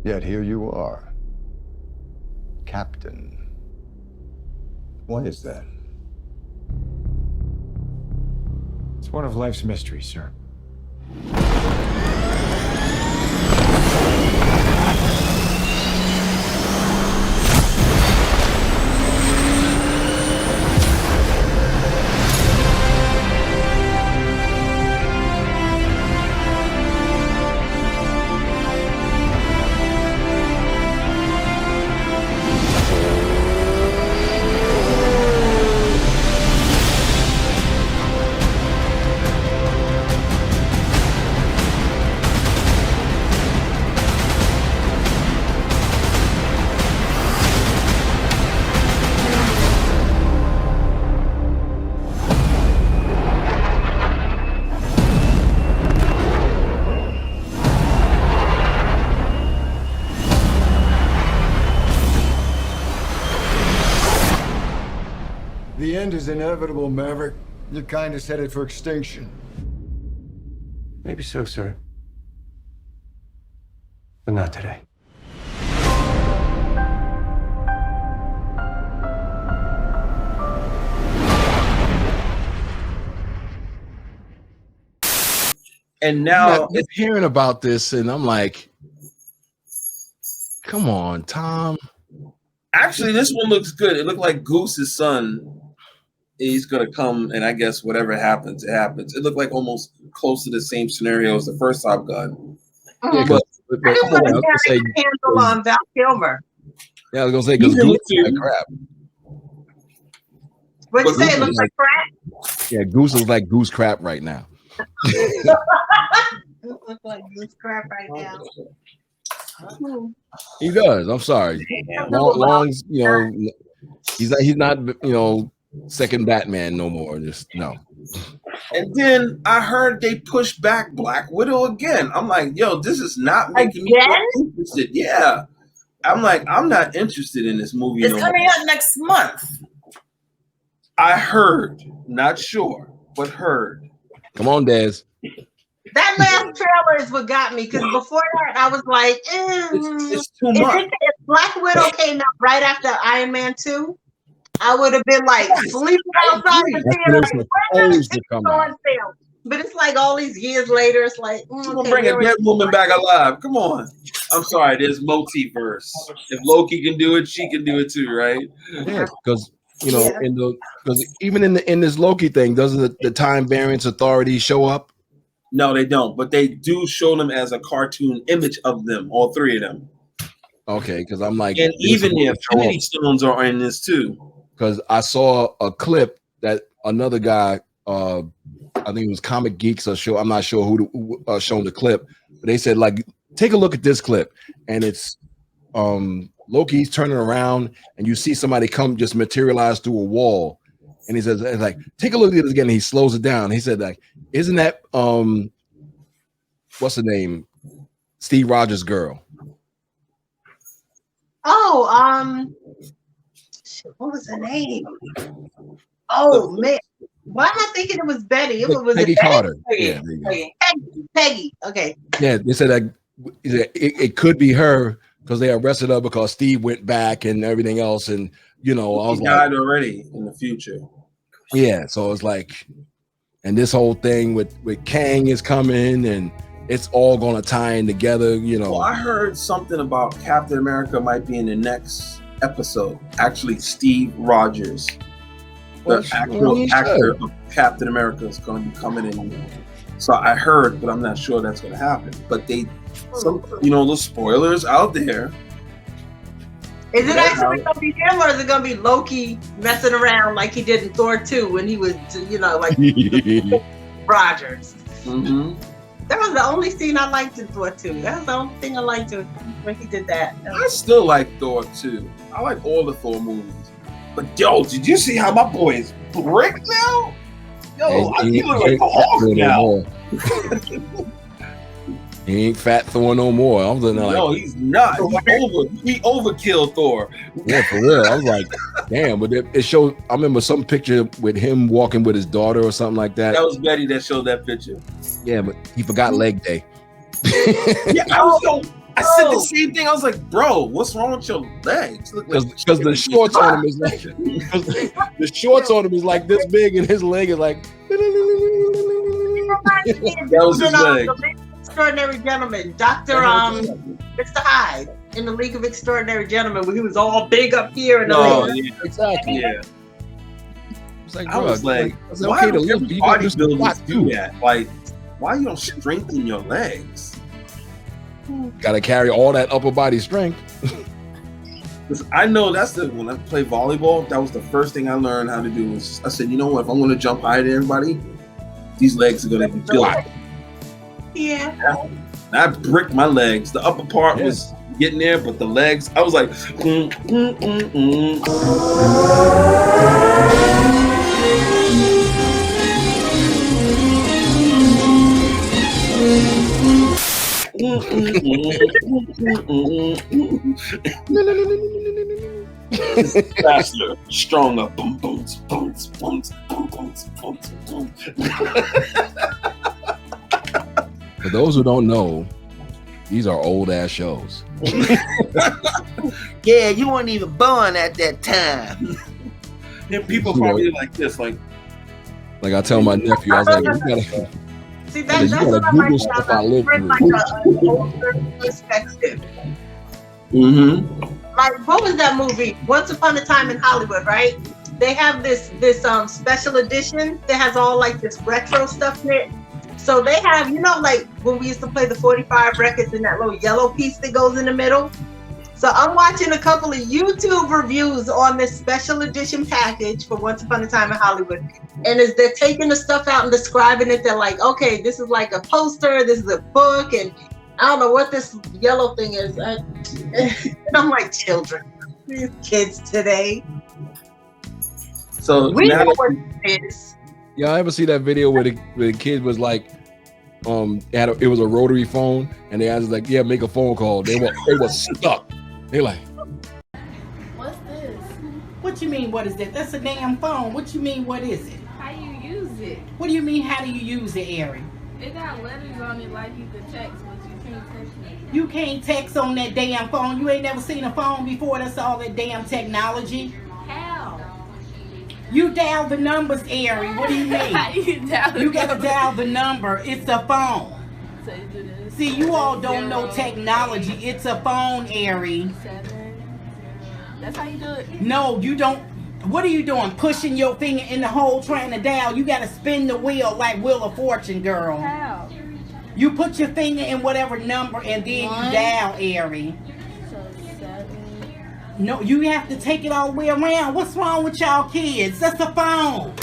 Speaker 24: Yet here you are. captain. Why is that?
Speaker 12: It's one of life's mysteries, sir.
Speaker 24: The end is inevitable, Maverick. Your kind is headed for extinction.
Speaker 12: Maybe so, sir. But not today.
Speaker 1: And now
Speaker 2: I'm hearing about this, and I'm like, come on, Tom.
Speaker 1: Actually, this one looks good. It looked like Goose's son. He's gonna come, and I guess whatever happens, it happens. It looked like almost close to the same scenario as the first Top Gun.
Speaker 2: Yeah,
Speaker 1: but
Speaker 3: I just want to carry the handle on Val Kilmer.
Speaker 2: Yeah, I was gonna say because Goose looks like crap.
Speaker 3: What'd you say? It looks like crap?
Speaker 2: Yeah, Goose looks like goose crap right now.
Speaker 3: It looks like goose crap right now.
Speaker 2: He does. I'm sorry. Long, you know, he's not second Batman no more. Just no.
Speaker 1: And then I heard they pushed back Black Widow again. I'm like, yo, this is not making me interested. Yeah. I'm like, I'm not interested in this movie.
Speaker 4: It's coming out next month.
Speaker 1: I heard, not sure, but heard.
Speaker 2: Come on, Dez.
Speaker 3: That last trailer is what got me, because before that I was like,
Speaker 1: it's too much.
Speaker 3: If Black Widow came out right after Iron Man 2, I would have been like sleeping outside the theater. Like, where's the tickets on sale? But it's like all these years later, it's like,
Speaker 1: Okay, bring a dead woman back alive. Come on. I'm sorry, there's multiverse. If Loki can do it, she can do it too, right?
Speaker 2: Yeah, because because even in this Loki thing, doesn't the Time Variance Authority show up?
Speaker 1: No, they don't, but they do show them as a cartoon image of them, all three of them.
Speaker 2: Okay, because I'm like,
Speaker 1: and even the Infinity Stones are in this too.
Speaker 2: Because I saw a clip that another guy, I think it was Comic Geeks or show, I'm not sure who shown the clip, but they said like, take a look at this clip, and it's Loki's turning around, and you see somebody come just materialize through a wall, and he says like, take a look at this again. And he slows it down. He said like, isn't that what's the name? Steve Rogers' girl.
Speaker 3: Oh, what was her name? Oh man, why am I thinking it was Betty? It was
Speaker 2: Peggy
Speaker 3: it Betty?
Speaker 2: Carter.
Speaker 3: Yeah, Peggy. Okay.
Speaker 2: Yeah, they said that it could be her because they arrested her because Steve went back and everything else, and I was
Speaker 1: he
Speaker 2: like,
Speaker 1: died already in the future.
Speaker 2: Yeah, so it's like, and this whole thing with Kang is coming, and it's all gonna tie in together.
Speaker 1: Well, I heard something about Captain America might be in the next episode. Actually, Steve Rogers, the actual actor of Captain America, is going to be coming in. So I heard, but I'm not sure that's going to happen. But those spoilers out there.
Speaker 3: Is it actually going to be him, or is it going to be Loki messing around like he did in Thor 2 when he was, like Rogers?
Speaker 1: Mm-hmm.
Speaker 3: That was the only scene I liked in Thor 2. That was the only thing I liked when he did that.
Speaker 1: I still like Thor 2. I like all the Thor movies. But yo, did you see how my boy is brick now? Yo, he look like a Hulk now.
Speaker 2: He ain't Fat Thor no more. I was like,
Speaker 1: no, he's not. He overkilled Thor.
Speaker 2: Yeah, for real. I was like, damn. But it showed. I remember some picture with him walking with his daughter or something like that.
Speaker 1: That was Betty that showed that picture.
Speaker 2: Yeah, but he forgot leg day.
Speaker 1: Yeah, I said the same thing. I was like, bro, what's wrong with your legs?
Speaker 2: Because the shorts on him is like the shorts on him is like this big, and his leg is like.
Speaker 1: That was his leg.
Speaker 3: The League of Extraordinary Gentlemen, Dr. Mr. Hyde in the League of Extraordinary Gentlemen, where he was all big up here in the leg.
Speaker 1: Yeah,
Speaker 2: exactly.
Speaker 1: Yeah.
Speaker 2: Like,
Speaker 1: I was like, why do bodybuilders do that? Like, why you don't strengthen your legs?
Speaker 2: Got to carry all that upper body strength.
Speaker 1: I know when I play volleyball, that was the first thing I learned how to do. I said, you know what? If I'm going to jump higher than everybody, these legs are going to be built.
Speaker 3: Yeah.
Speaker 1: I bricked my legs. The upper part was getting there, but the legs, I was like, faster, stronger. Boom, boom, boom, boom, boom, boom, boom, boom.
Speaker 2: For those who don't know, these are old ass shows.
Speaker 13: Yeah, you weren't even born at that time.
Speaker 1: And people probably like this, like
Speaker 2: I tell my nephew, I was like, you gotta.
Speaker 3: See, that's what I like about like an older perspective. Like, what was that movie? Once Upon a Time in Hollywood, right? They have this special edition that has all like this retro stuff in it. So they have, like when we used to play the 45 records in that little yellow piece that goes in the middle. So I'm watching a couple of YouTube reviews on this special edition package for Once Upon a Time in Hollywood. And as they're taking the stuff out and describing it, they're like, okay, this is like a poster, this is a book, and I don't know what this yellow thing is. And I'm like, children, these kids today.
Speaker 1: So
Speaker 3: we know what it is.
Speaker 2: Y'all ever see that video where the kid was like, it was a rotary phone, and they was like, yeah, make a phone call. They were stuck. They like,
Speaker 15: what's this?
Speaker 17: What you mean, what is that? That's a damn phone. What you mean, what is it?
Speaker 15: How you use it?
Speaker 17: What do you mean, how do you use it, Ari?
Speaker 15: It got letters on it like you could text, but you can't text it.
Speaker 17: You can't text on that damn phone. You ain't never seen a phone before. That's all that damn technology.
Speaker 15: How?
Speaker 17: You dial the numbers, Ari. What do you mean? You gotta dial the number. It's a phone.
Speaker 15: So you do this.
Speaker 17: See, you all don't know technology. It's a phone, Ari.
Speaker 15: 7. That's how you do it.
Speaker 17: No, you don't. What are you doing? Pushing your finger in the hole trying to dial? You gotta spin the wheel like Wheel of Fortune, girl.
Speaker 15: How?
Speaker 17: You put your finger in whatever number and then you dial, Ari.
Speaker 15: So 7.
Speaker 17: No, you have to take it all the way around. What's wrong with y'all kids? That's a phone.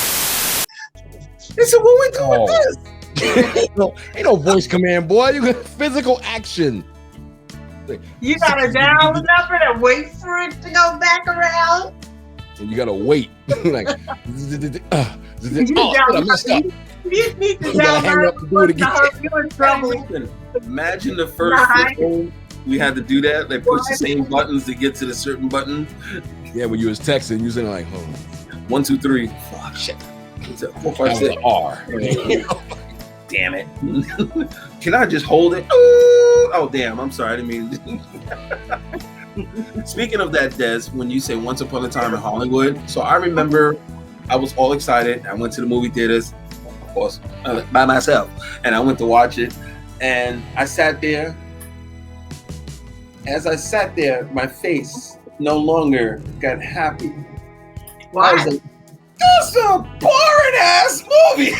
Speaker 1: They said, what we do with this?
Speaker 2: ain't no voice command, boy. You got physical action.
Speaker 3: You gotta dial the number and wait for it to go back around.
Speaker 2: And you gotta wait. Like, I messed up.
Speaker 3: You need to
Speaker 2: hang up to do it again.
Speaker 3: You're in trouble.
Speaker 1: Imagine the first phone we had to do that. They push the same buttons to get to the certain button.
Speaker 2: Yeah, when you was texting, you was like, oh.
Speaker 1: 1, 2, 3. Fuck, shit. 4, 5, 6.
Speaker 2: R.
Speaker 1: Damn it. Can I just hold it? Oh, damn. I'm sorry. I didn't mean to. Speaking of that, Des, when you say Once Upon a Time in Hollywood, so I remember I was all excited. I went to the movie theaters, of course, by myself, and I went to watch it. And I sat there. As I sat there, my face no longer got happy.
Speaker 3: Why?
Speaker 1: I was like, that's a boring ass movie.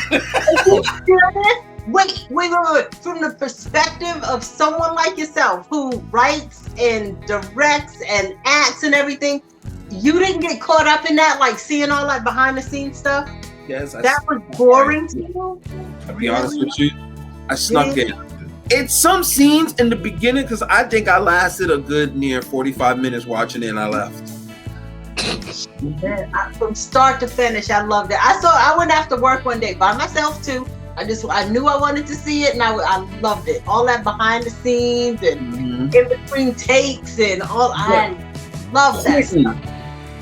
Speaker 1: Wait.
Speaker 3: From the perspective of someone like yourself who writes and directs and acts and everything, you didn't get caught up in that, like seeing all that behind the scenes stuff?
Speaker 1: Yes.
Speaker 3: That was boring to you?
Speaker 1: I'll be honest with you. I snuck in. It's some scenes in the beginning, because I think I lasted a good near 45 minutes watching it and I left.
Speaker 3: From start to finish, I loved it. I went after work one day by myself too. I knew I wanted to see it, and I loved it. All that behind the scenes and in between takes and all. I love that stuff.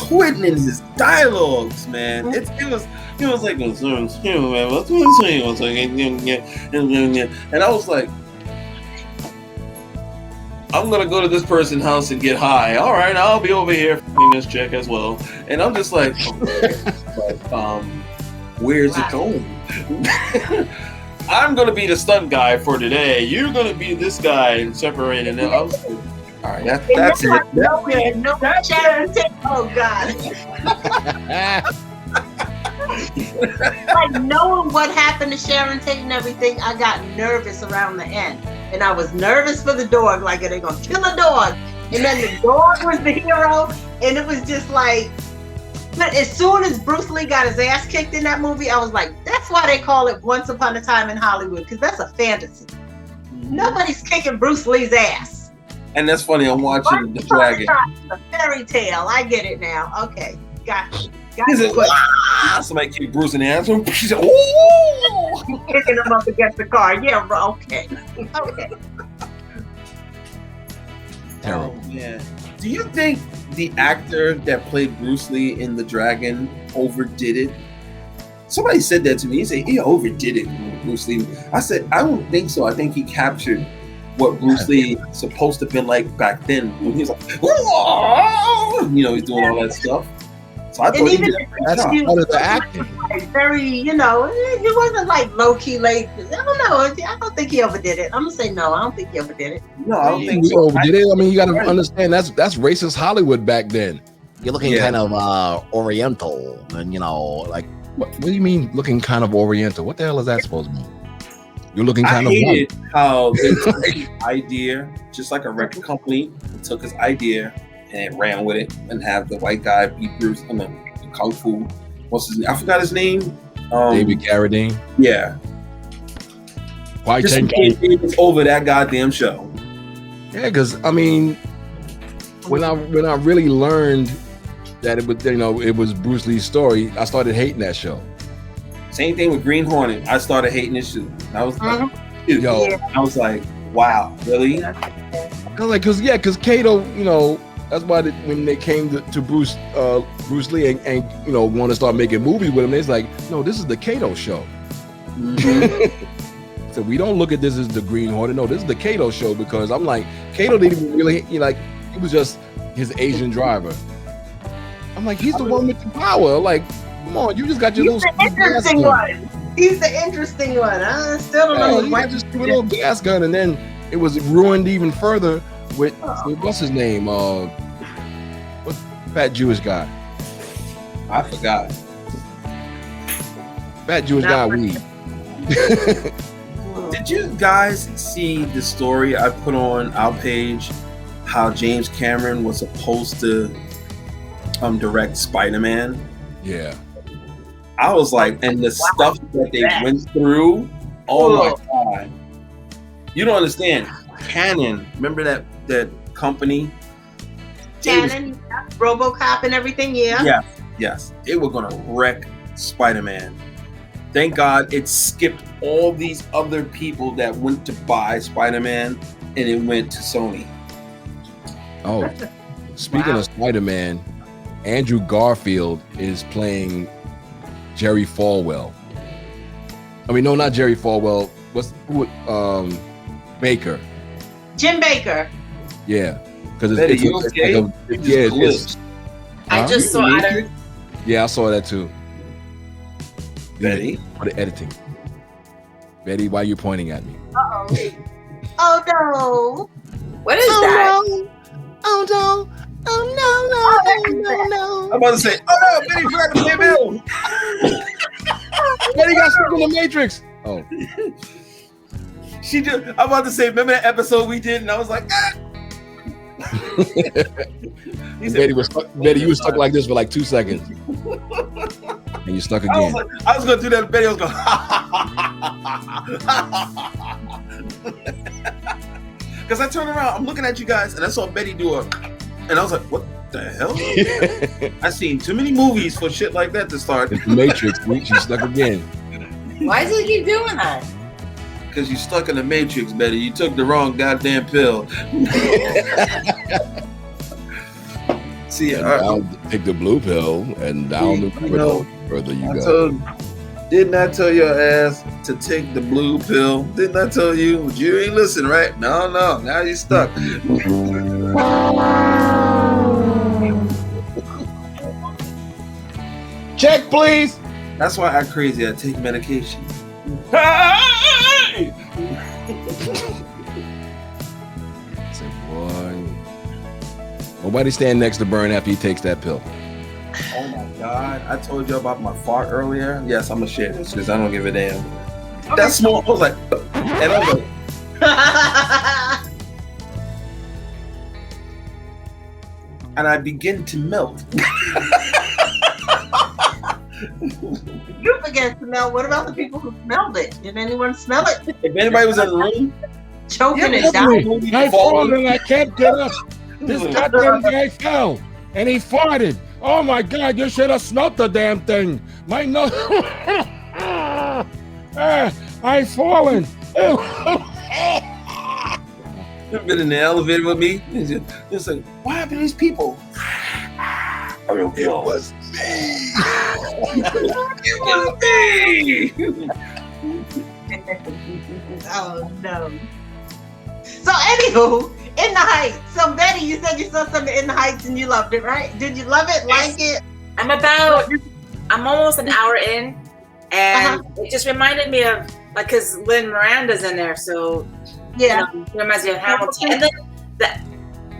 Speaker 1: Quentin and his dialogues, man. It was like, and I was like, I'm gonna go to this person's house and get high. All right, I'll be over here f***ing this chick as well. And I'm just like, where's it going? I'm gonna be the stunt guy for today. You're gonna be this guy and separate. And I was like, all right, that's it.
Speaker 3: No Sharon Tate. Oh God. Like knowing what happened to Sharon Tate and everything, I got nervous around the end. And I was nervous for the dog, like, are they gonna kill a dog? And then the dog was the hero, and it was just like, but as soon as Bruce Lee got his ass kicked in that movie, I was like, that's why they call it Once Upon a Time in Hollywood, because that's a fantasy. Nobody's kicking Bruce Lee's ass.
Speaker 1: And that's funny, I'm watching The Dragon.
Speaker 3: It's a fairy tale. I get it now. Okay, gotcha.
Speaker 1: He said, somebody kicked Bruce in the ass. She said, "Ooh!"
Speaker 3: Kicking him up against the car. Yeah, bro. Okay. Okay.
Speaker 2: Terrible.
Speaker 1: Oh, yeah. Do you think the actor that played Bruce Lee in The Dragon overdid it? Somebody said that to me. He said he overdid it with Bruce Lee. I said, I don't think so. I think he captured what Bruce Lee supposed to have been like back then when he was like, you know, he's doing all that stuff. So I thought
Speaker 2: that's part of the acting.
Speaker 3: Very, you know, he wasn't like low-key late. I don't know. I don't think he overdid it. I'm gonna say no. I don't think he overdid it.
Speaker 1: No, I don't think
Speaker 2: he
Speaker 1: so.
Speaker 2: overdid it. I mean, you got to understand that's racist Hollywood back then. You're looking kind of Oriental, and you know, like what do you mean looking kind of Oriental? What the hell is that supposed to mean? You're looking kind of white.
Speaker 1: How they took his idea, just like a record company, took his idea and ran with it, and have the white guy be Bruce. I mean, Kung Fu. What's his name? I forgot his name.
Speaker 2: David Carradine.
Speaker 1: Yeah.
Speaker 2: White
Speaker 1: just over that goddamn show.
Speaker 2: Yeah, because I mean, when I really learned that it was, you know, it was Bruce Lee's story, I started hating that show.
Speaker 1: Same thing with Green Hornet. I started hating this shit. I was like, I was like, wow, really?
Speaker 2: I was like, because Kato, you know. That's why when they came to Bruce Lee and you know want to start making movies with him, they're like, no, this is the Kato show. Mm-hmm. So we don't look at this as the Green Hornet. No, this is the Kato show, because I'm like, Kato didn't even really, you know, like, he was just his Asian driver. I'm like, he's the one with the power. Like, come on, you just got your little
Speaker 3: interesting one. He's the interesting one. I still don't know.
Speaker 2: He got just a little gas gun, and then it was ruined even further. With what's his name? What fat Jewish guy?
Speaker 1: I forgot.
Speaker 2: Fat Jewish guy weed.
Speaker 1: Did you guys see the story I put on our page? How James Cameron was supposed to direct Spider-Man?
Speaker 2: Yeah.
Speaker 1: I was like, and the stuff that they went through. Oh my god! You don't understand. Canon, remember that company?
Speaker 3: Canon, RoboCop and everything,
Speaker 1: Yes. They were gonna wreck Spider-Man. Thank God it skipped all these other people that went to buy Spider-Man, and it went to Sony.
Speaker 2: Oh, speaking of Spider-Man, Andrew Garfield is playing Jerry Falwell. I mean, no, not Jerry Falwell. Baker.
Speaker 3: Jim Baker.
Speaker 2: Yeah, because it's
Speaker 16: I just saw it.
Speaker 2: Yeah, I saw that too.
Speaker 1: Betty,
Speaker 2: for the editing. Betty, why are you pointing at me?
Speaker 3: Oh no!
Speaker 16: What is that?
Speaker 3: No. Oh no! Oh no!
Speaker 1: I'm about to say, oh no, Betty forgot to pay bills.
Speaker 2: Betty got stuck in the Matrix. Oh.
Speaker 1: She did. I'm about to say, remember that episode we did, and I was like, ah.
Speaker 2: Betty, you were stuck like this for like 2 seconds. And you stuck again.
Speaker 1: I was going to do that. Betty was going, because I turned around, I'm looking at you guys, and I saw Betty do and I was like, what the hell? I've seen too many movies for shit like that to start.
Speaker 2: It's the Matrix, she's stuck again.
Speaker 16: Why does he keep doing that?
Speaker 1: Because you stuck in the Matrix, Betty. You took the wrong goddamn pill. See,
Speaker 2: I'll take the blue pill, and down the further you go.
Speaker 1: Didn't I tell your ass to take the blue pill? Didn't I tell you? But you ain't listen, right? No. Now you're stuck.
Speaker 2: Check, please.
Speaker 1: That's why I'm crazy. I take medication.
Speaker 2: Say, boy, nobody stand next to Burn after he takes that pill.
Speaker 1: Oh my God! I told you about my fart earlier. Yes, I'm gonna share this because I don't give a damn.
Speaker 3: Okay.
Speaker 1: That's small. I was like, and I was like, and I begin to melt.
Speaker 3: You forget to smell. What about the people who smelled it? Did anyone smell it?
Speaker 1: If anybody was in the room,
Speaker 3: choking
Speaker 2: Yeah,
Speaker 3: and dying.
Speaker 2: I fallen and I can't get up. This goddamn guy fell and he farted. Oh my God, you should have smelt the damn thing. My nose. I fallen.
Speaker 1: You've been in the elevator with me. It's like, what happened to these people? It was me. It was me.
Speaker 3: Oh no. So anywho, In the Heights. So Betty, you said you saw something In the Heights and you loved it, right? Did you love it? Like it?
Speaker 4: I'm almost an hour in, and it just reminded me of like, cause Lynn Miranda's in there, so
Speaker 3: yeah,
Speaker 4: it reminds me of Hamilton. And then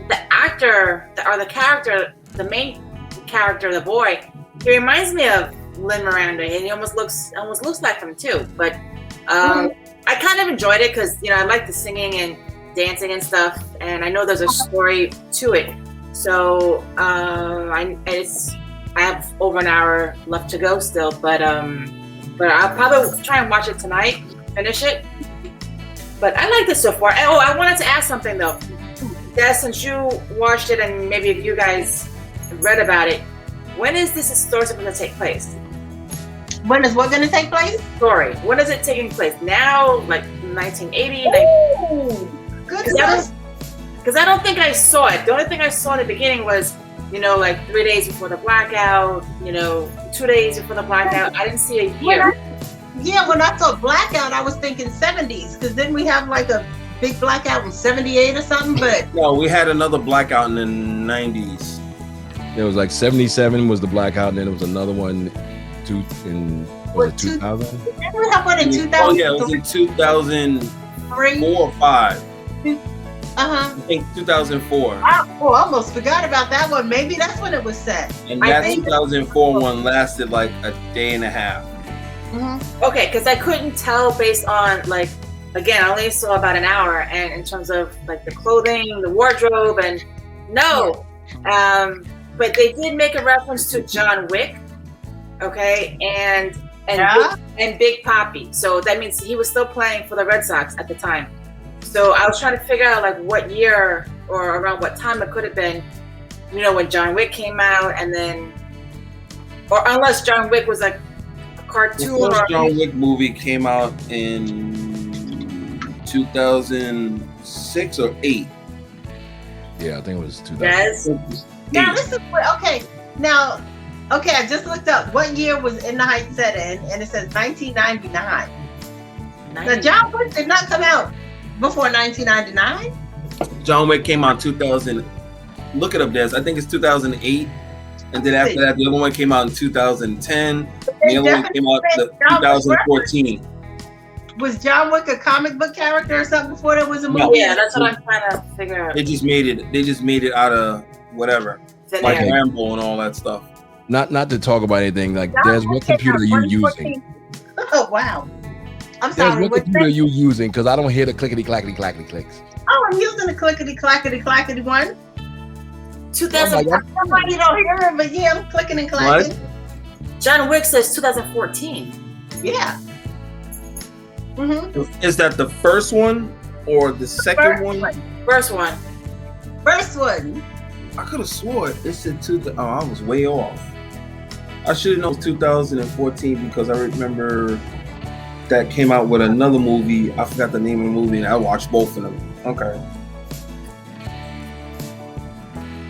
Speaker 4: the actor or the character, the main character, the boy, he reminds me of Lynn Miranda, and he almost looks like him too. But I kind of enjoyed it because I like the singing and dancing and stuff, and I know there's a story to it. So I have over an hour left to go still, but I'll probably try and watch it tonight, finish it. But I like this so far. Oh, I wanted to ask something though. Des, since you watched it and maybe if you guys read about it, when is this story supposed to take place?
Speaker 3: When is what going to take place?
Speaker 4: Story. When is it taking place? Now, like 1980?
Speaker 3: Good
Speaker 4: Because I don't think I saw it. The only thing I saw in the beginning was, like 3 days before the blackout, 2 days before the blackout. I didn't see a year.
Speaker 3: When I saw blackout, I was thinking 70s, because then we have like a big blackout in 78 or something, but...
Speaker 1: No, we had another blackout in the 90s.
Speaker 2: It was like 77 was the blackout, and then there was another one was it 2000?
Speaker 3: Didn't we have one in 2000?
Speaker 1: Oh yeah, it was in 2004 or 5. I think 2004.
Speaker 3: I almost forgot about that one. Maybe that's when it was set.
Speaker 1: And that 2004 one lasted like a day and a half.
Speaker 4: Okay, because I couldn't tell based on again, I only saw about an hour, and in terms of like the clothing, the wardrobe, and but they did make a reference to John Wick, okay, and Big Papi. So that means he was still playing for the Red Sox at the time. So I was trying to figure out like what year or around what time it could have been, when John Wick came out, and then, or unless John Wick was like a cartoon.
Speaker 1: The first John Wick movie came out in 2006 or 8.
Speaker 2: Yeah, I think it was 2000.
Speaker 4: Yes.
Speaker 3: Now this is I just looked up what year was In the Heights set in, and it says 1999. Now John Wick did not come out before 1999.
Speaker 1: John Wick came out 2000. Look it up, Des. I think it's 2008, and then after that, the other one came out in 2010. And the other one came out in 2014.
Speaker 3: Was John Wick a comic book character or something before there was a movie?
Speaker 1: No.
Speaker 4: Yeah, that's what I'm trying to figure out.
Speaker 1: They just made it out of whatever, like Rambo and all that stuff.
Speaker 2: Not to talk about anything, like Des, what computer are you using?
Speaker 3: Oh wow. I'm
Speaker 2: Des,
Speaker 3: sorry.
Speaker 2: what computer are you using? Because I don't hear the clickety clackety clackety clicks.
Speaker 3: Oh, I'm using the clickety clackety clackety one.
Speaker 4: 2000.
Speaker 3: Somebody don't hear it, but yeah, I'm clicking and clacking.
Speaker 1: What?
Speaker 4: John Wick says 2014.
Speaker 3: Yeah.
Speaker 1: Is that the first one or the second one?
Speaker 4: First one.
Speaker 3: First one.
Speaker 1: I could have swore it said I was way off. I should have known it was 2014 because I remember that came out with another movie. I forgot the name of the movie, and I watched both of them. Okay.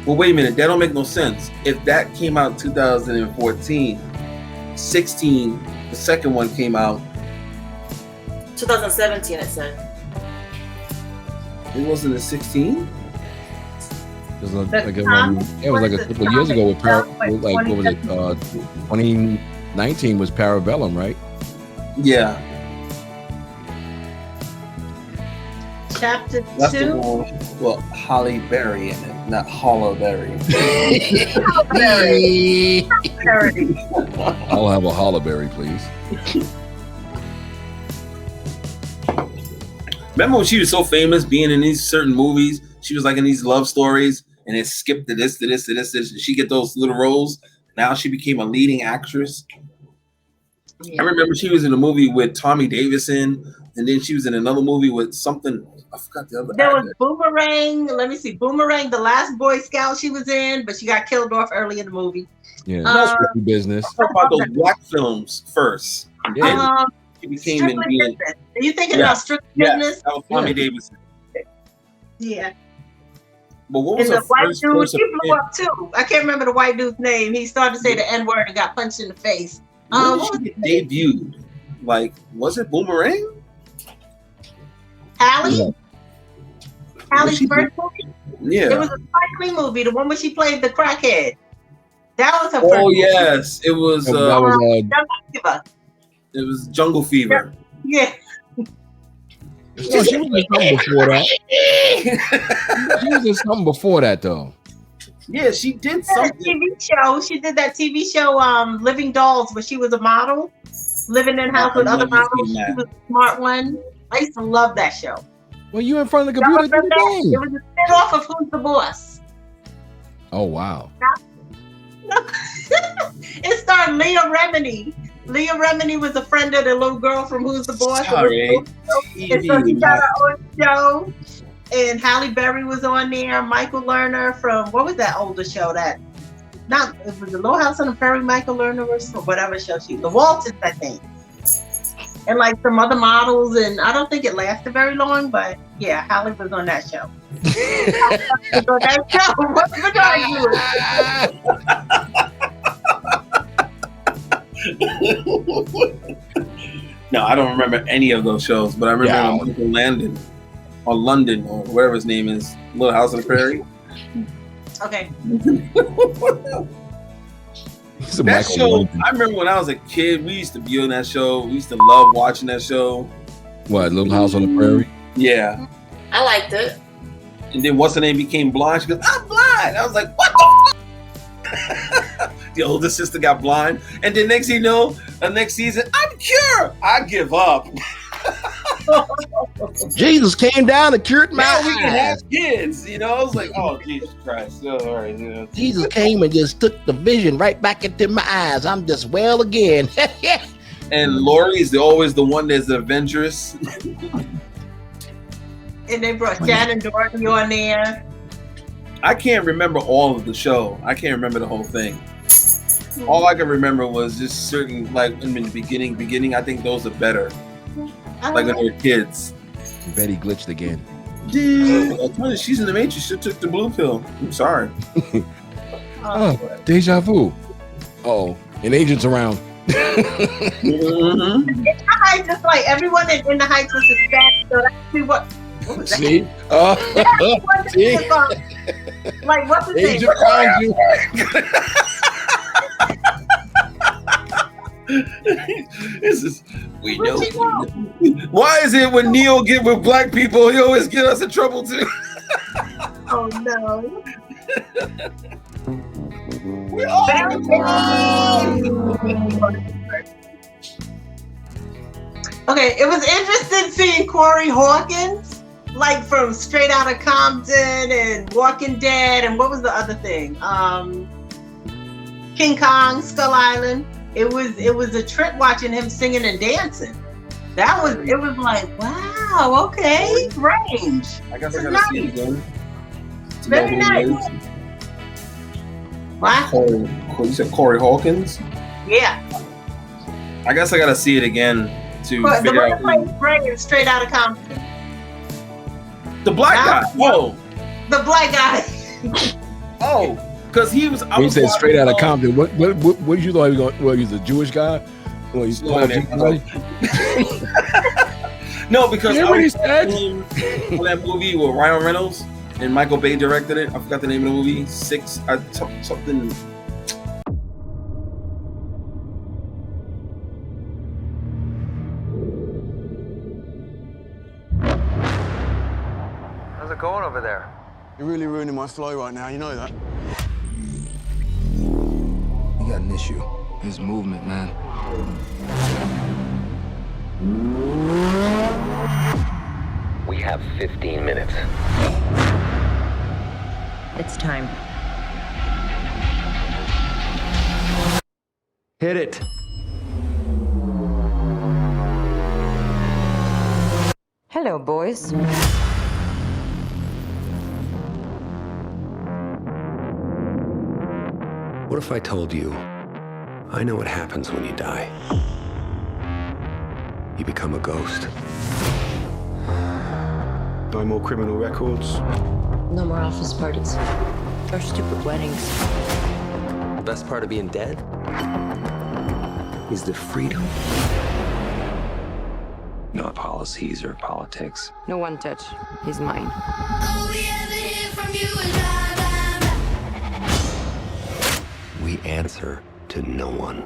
Speaker 1: Well, wait a minute. That don't make no sense. If that came out in 2014, the the second one came out.
Speaker 4: 2017, it said.
Speaker 1: It wasn't in 16.
Speaker 2: It was like a couple of years ago with what was it? 2019 was Parabellum, right?
Speaker 1: Yeah.
Speaker 3: Chapter
Speaker 1: That's
Speaker 3: 2.
Speaker 1: the one. Well, Holly Berry in it, not Hollow Berry.
Speaker 2: I'll have a hollaberry, please.
Speaker 1: Remember when she was so famous being in these certain movies? She was like in these love stories and it skipped to this, to this, to this, to this. She get those little roles. Now she became a leading actress. Yeah. I remember she was in a movie with Tommy Davidson, and then she was in another movie with something. I forgot the other.
Speaker 3: There was Boomerang. Let me see. Boomerang, the last Boy Scout she was in, but she got killed off early in the movie.
Speaker 2: Yeah, business.
Speaker 1: Talk about those black films first.
Speaker 3: Yeah.
Speaker 1: She became in being.
Speaker 3: Are you thinking about Strictly Business?
Speaker 1: That was Tommy Davidson.
Speaker 3: Yeah.
Speaker 1: But what was
Speaker 3: the white
Speaker 1: first
Speaker 3: dude? He blew up too. I can't remember the white dude's name. He started to say the N-word and got punched in the face.
Speaker 1: What was she debuted? Like, was it Boomerang?
Speaker 3: Hallie?
Speaker 1: Yeah.
Speaker 3: Hallie's first movie?
Speaker 1: Yeah.
Speaker 3: It was a Spike Lee movie, the one where she played the crackhead. That was her first
Speaker 1: movie.
Speaker 3: Yes.
Speaker 1: It was it was Jungle Fever.
Speaker 3: Yeah.
Speaker 2: She was in something before that. She was in something before that though.
Speaker 1: Yeah, she did something.
Speaker 3: TV show. She did that TV show, Living Dolls, where she was a model, living in house with other models. She was a smart one. I used to love that show.
Speaker 2: Well, you in front of the computer?
Speaker 3: It was a spin-off of Who's the Boss.
Speaker 2: Oh wow!
Speaker 3: It starred Leah Remini. Leah Remini was a friend of the little girl from Who's the Boss.
Speaker 1: Sorry.
Speaker 3: And so she got her own show. And Halle Berry was on there. Michael Lerner from, what was that older show? It was the Little House on the Prairie. Michael Lerner or whatever show the Waltons, I think. And like some other models, and I don't think it lasted very long, but yeah, Halle was on that show. On that show. What
Speaker 1: are you? No, I don't remember any of those shows, but I remember Michael Landon or London or wherever his name is, Little House on the Prairie.
Speaker 3: Okay.
Speaker 1: That show, I remember when I was a kid, we used to be on that show. We used to love watching that show.
Speaker 2: What, Little House on the Prairie?
Speaker 1: Yeah.
Speaker 4: I liked it.
Speaker 1: And then what's her name became blind? She goes, I'm blind. I was like, what the fuck? The older sister got blind. And then next thing you know, the next season, I'm cured. I give up.
Speaker 2: Jesus came down and cured my eyes.
Speaker 1: We can have kids, you know. I was like, oh Jesus Christ! Oh, all right, yeah.
Speaker 2: Jesus came and just took the vision right back into my eyes. I'm just well again.
Speaker 1: And Lori's always the one that's adventurous.
Speaker 3: And they brought Shannon Doherty on there.
Speaker 1: I can't remember all of the show. I can't remember the whole thing. All I can remember was just certain, like in the beginning. I think those are better. Like when they were kids.
Speaker 2: Betty glitched again.
Speaker 1: Dude, I told you, she's in the Matrix. She took the blue pill. I'm sorry.
Speaker 2: Oh, deja vu. Oh, an agent's around.
Speaker 3: In the Heights, just like everyone in the Heights was Hispanic, so that's what was that?
Speaker 2: See?
Speaker 3: See? Like, what's his name?
Speaker 1: This is we know. Why is it when Neo get with black people, he always get us in trouble too?
Speaker 3: Oh no. Okay, it was interesting seeing Corey Hawkins, like from Straight Outta Compton and Walking Dead, and what was the other thing? King Kong, Skull Island. It was a trip watching him singing and dancing. It was like, wow, okay, range.
Speaker 1: I guess I gotta see it again.
Speaker 3: Very nice. What?
Speaker 1: You said Corey Hawkins?
Speaker 3: Yeah.
Speaker 1: I guess I gotta see it again to figure out.
Speaker 3: The one that plays Straight Outta Compton.
Speaker 1: The black guy. Oh.
Speaker 3: The black guy.
Speaker 1: Oh, because he was.
Speaker 2: When you said Straight Outta Compton, what you thought he was going? Well, he's a Jewish guy. Well, he's
Speaker 1: slowing everybody. No, because
Speaker 2: Yeah,
Speaker 1: I
Speaker 2: what he
Speaker 1: was
Speaker 2: said?
Speaker 1: watching on that movie with Ryan Reynolds and Michael Bay directed it. I forgot the name of the movie. Something.
Speaker 12: How's it going over there?
Speaker 21: You're really ruining my flow right now, you know that?
Speaker 14: You got an issue. His movement, man.
Speaker 18: We have 15 minutes.
Speaker 19: It's time.
Speaker 12: Hit it.
Speaker 19: Hello, boys.
Speaker 14: What if I told you I know what happens when you die? You become a ghost.
Speaker 12: No more criminal records.
Speaker 19: No more office parties. Or stupid weddings.
Speaker 14: The best part of being dead is the freedom. Not policies or politics.
Speaker 19: No one touch. He's mine.
Speaker 14: We answer to no one.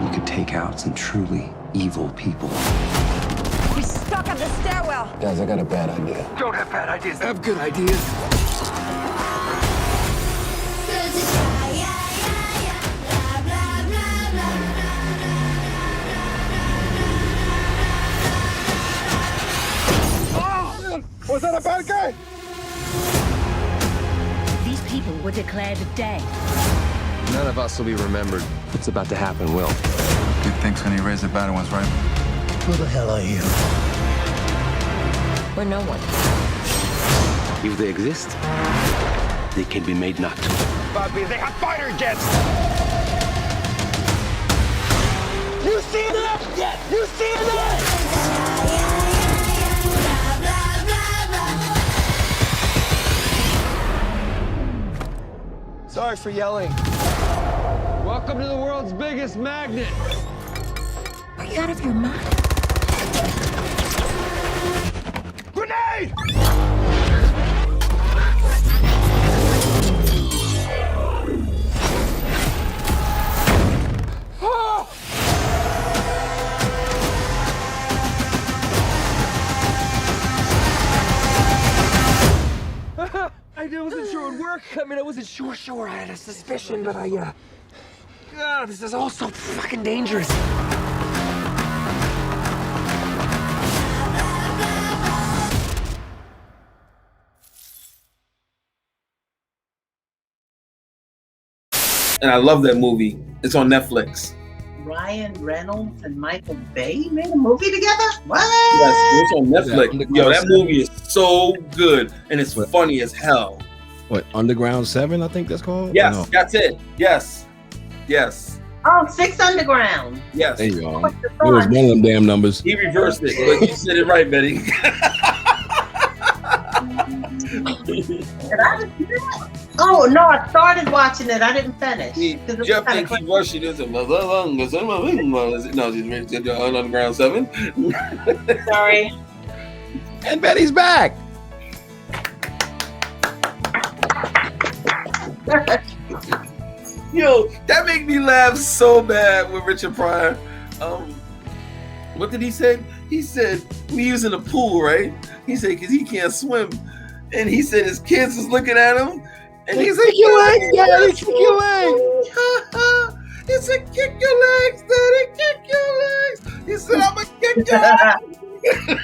Speaker 14: You could take out some truly evil people.
Speaker 6: We're stuck at the stairwell.
Speaker 14: Guys, I got a bad idea.
Speaker 21: Don't have bad ideas.
Speaker 14: I have good ideas.
Speaker 11: Was that a bad guy?
Speaker 6: These people were declared dead.
Speaker 14: None of us will be remembered. What's about to happen will.
Speaker 24: Good things when you raise the bad ones, right?
Speaker 21: Who the hell are you?
Speaker 19: We're no one.
Speaker 14: If they exist, they can be made not to.
Speaker 21: Bobby, they have fighter jets! You see that? Yes! You see that?
Speaker 12: Sorry for yelling. Welcome to the world's biggest magnet.
Speaker 6: Are you out of your mind?
Speaker 11: Grenade!
Speaker 22: I wasn't sure it would work. I mean, I wasn't sure. I had a suspicion, but this is all so fucking dangerous.
Speaker 1: And I love that movie. It's on Netflix.
Speaker 3: Ryan Reynolds and Michael Bay made a movie together? What?
Speaker 1: Yes, it's on Netflix.
Speaker 2: Yeah,
Speaker 1: Yo, that movie is so good and it's funny as hell.
Speaker 2: What, Underground 7, I think that's called?
Speaker 1: Yes,
Speaker 2: No.
Speaker 1: that's it. Yes.
Speaker 3: Oh, Six Underground.
Speaker 1: Yes.
Speaker 2: There you go. It was one of them damn numbers.
Speaker 1: He reversed it, but you said it right, Betty.
Speaker 3: Did I just do that? Oh, no, I started watching it. I didn't finish.
Speaker 1: Jeff thinks he rushed it. No, she's ready to do Underground 7.
Speaker 4: Sorry.
Speaker 2: And Betty's back.
Speaker 1: Yo, that made me laugh so bad with Richard Pryor. What did he say? He said, we was in the pool, right? He said, because he can't swim. And he said his kids was looking at him. And he's like, kick your legs, Daddy, kick your legs. He said, kick your legs, Daddy, kick your legs. He said, I'm going to kick your legs.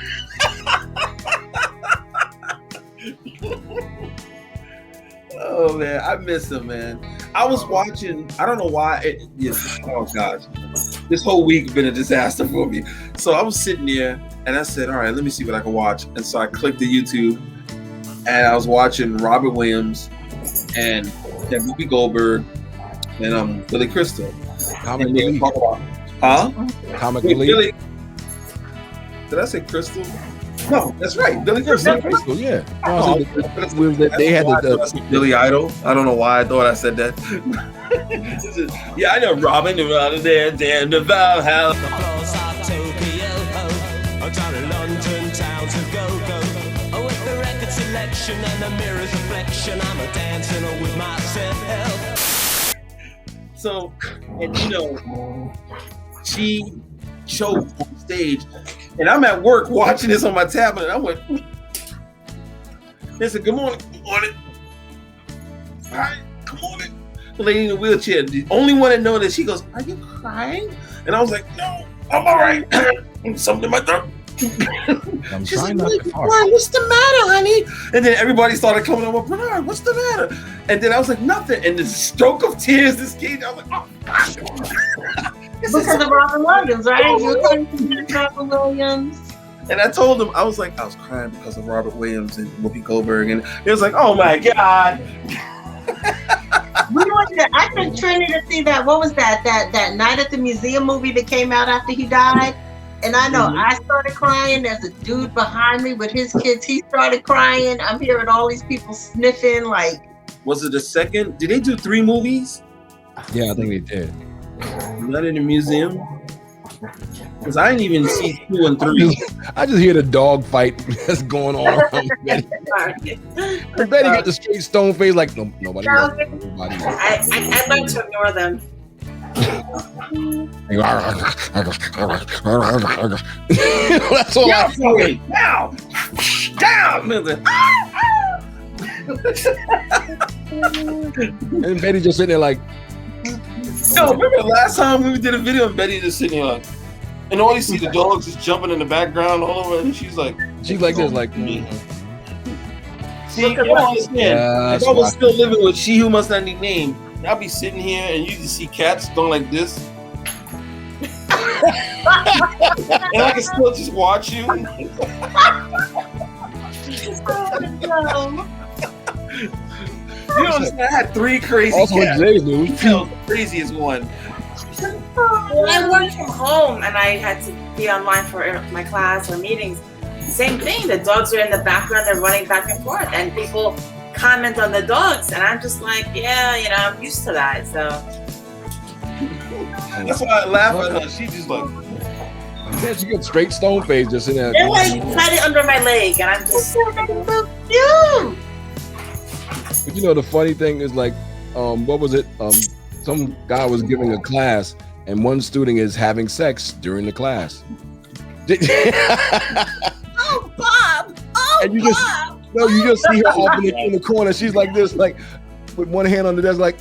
Speaker 1: Oh, man, I miss him, man. I was watching, I don't know why. Oh, gosh. This whole week been a disaster for me. So I was sitting there, and I said, all right, let me see what I can watch. And so I clicked the YouTube, and I was watching Robert Williams and Whoopi Goldberg and Billy Crystal.
Speaker 2: Comic Relief.
Speaker 1: Huh?
Speaker 2: Comic Relief.
Speaker 1: Billy. Did I say Crystal? No, that's right. Billy
Speaker 2: Billy
Speaker 1: Crystal.
Speaker 2: Crystal, yeah.
Speaker 1: Oh,
Speaker 2: They had the
Speaker 1: Billy Idol. I don't know why I thought I said that. Yeah, I know Robin around there, damn the Valhalla.
Speaker 21: London town to go. With the record selection and the mirror's reflection, I'm a dancing with myself.
Speaker 1: So, and you know, she choked on stage, and I'm at work watching this on my tablet, and I went, they said, good morning. Hi, good morning. The lady in the wheelchair, the only one that noticed, she goes, are you crying? And I was like, no, I'm all right. Something in my throat.
Speaker 2: I'm
Speaker 1: She's
Speaker 2: trying
Speaker 1: like,
Speaker 2: not to fart.
Speaker 1: what's the matter, honey? And then everybody started coming over, Bernard, what's the matter? And then I was like, nothing. And the stroke of tears, this kid, I was like, oh, God.
Speaker 3: Because of Robin Williams, right? You're talking about Robin Williams.
Speaker 1: And I told him, I was crying because of Robert Williams and Whoopi Goldberg. And it was like, oh my God.
Speaker 3: We went to, I took Trinity to see that, what was that Night at the Museum movie that came out after he died? And I know I started crying. There's a dude behind me with his kids. He started crying. I'm hearing all these people sniffing. Like,
Speaker 1: was it the second? Did they do 3 movies?
Speaker 2: Yeah, I think they did.
Speaker 1: Not in the museum. Because I didn't even see 2 and 3.
Speaker 2: I just hear the dog fight that's going on around Betty. And Betty got the straight stone face, like nobody knows. Nobody knows.
Speaker 4: I'd like to ignore them.
Speaker 2: That's all.
Speaker 1: Down, down.
Speaker 2: And Betty just sitting there like.
Speaker 1: No, remember the last time we did a video and Betty just sitting here like, and all you see the dogs just jumping in the background all over, and she's like this, like. See, you don't understand. If I was still living with She Who Must Not Be Named, I'll be sitting here and you just see cats going like this. And I can still just watch you. You don't understand, I had 3 crazy
Speaker 2: also
Speaker 1: cats.
Speaker 2: Jay's news.
Speaker 1: The craziest one.
Speaker 4: When I worked from home and I had to be online for my class or meetings, same thing. The dogs are in the background, they're running back and forth, and people comment on the dogs, and I'm just like, yeah, I'm used to that. So
Speaker 1: that's why I laugh at her. She just like,
Speaker 2: yeah, she got straight stone face just in there.
Speaker 4: they're like got it under my leg, and I'm just
Speaker 2: But you know, the funny thing is, like, what was it? Some guy was giving a class, and one student is having sex during the class.
Speaker 21: Oh, Bob! Oh,
Speaker 2: And you
Speaker 21: Bob!
Speaker 2: you just see her off in the corner. She's like this, like with one hand on the desk, like,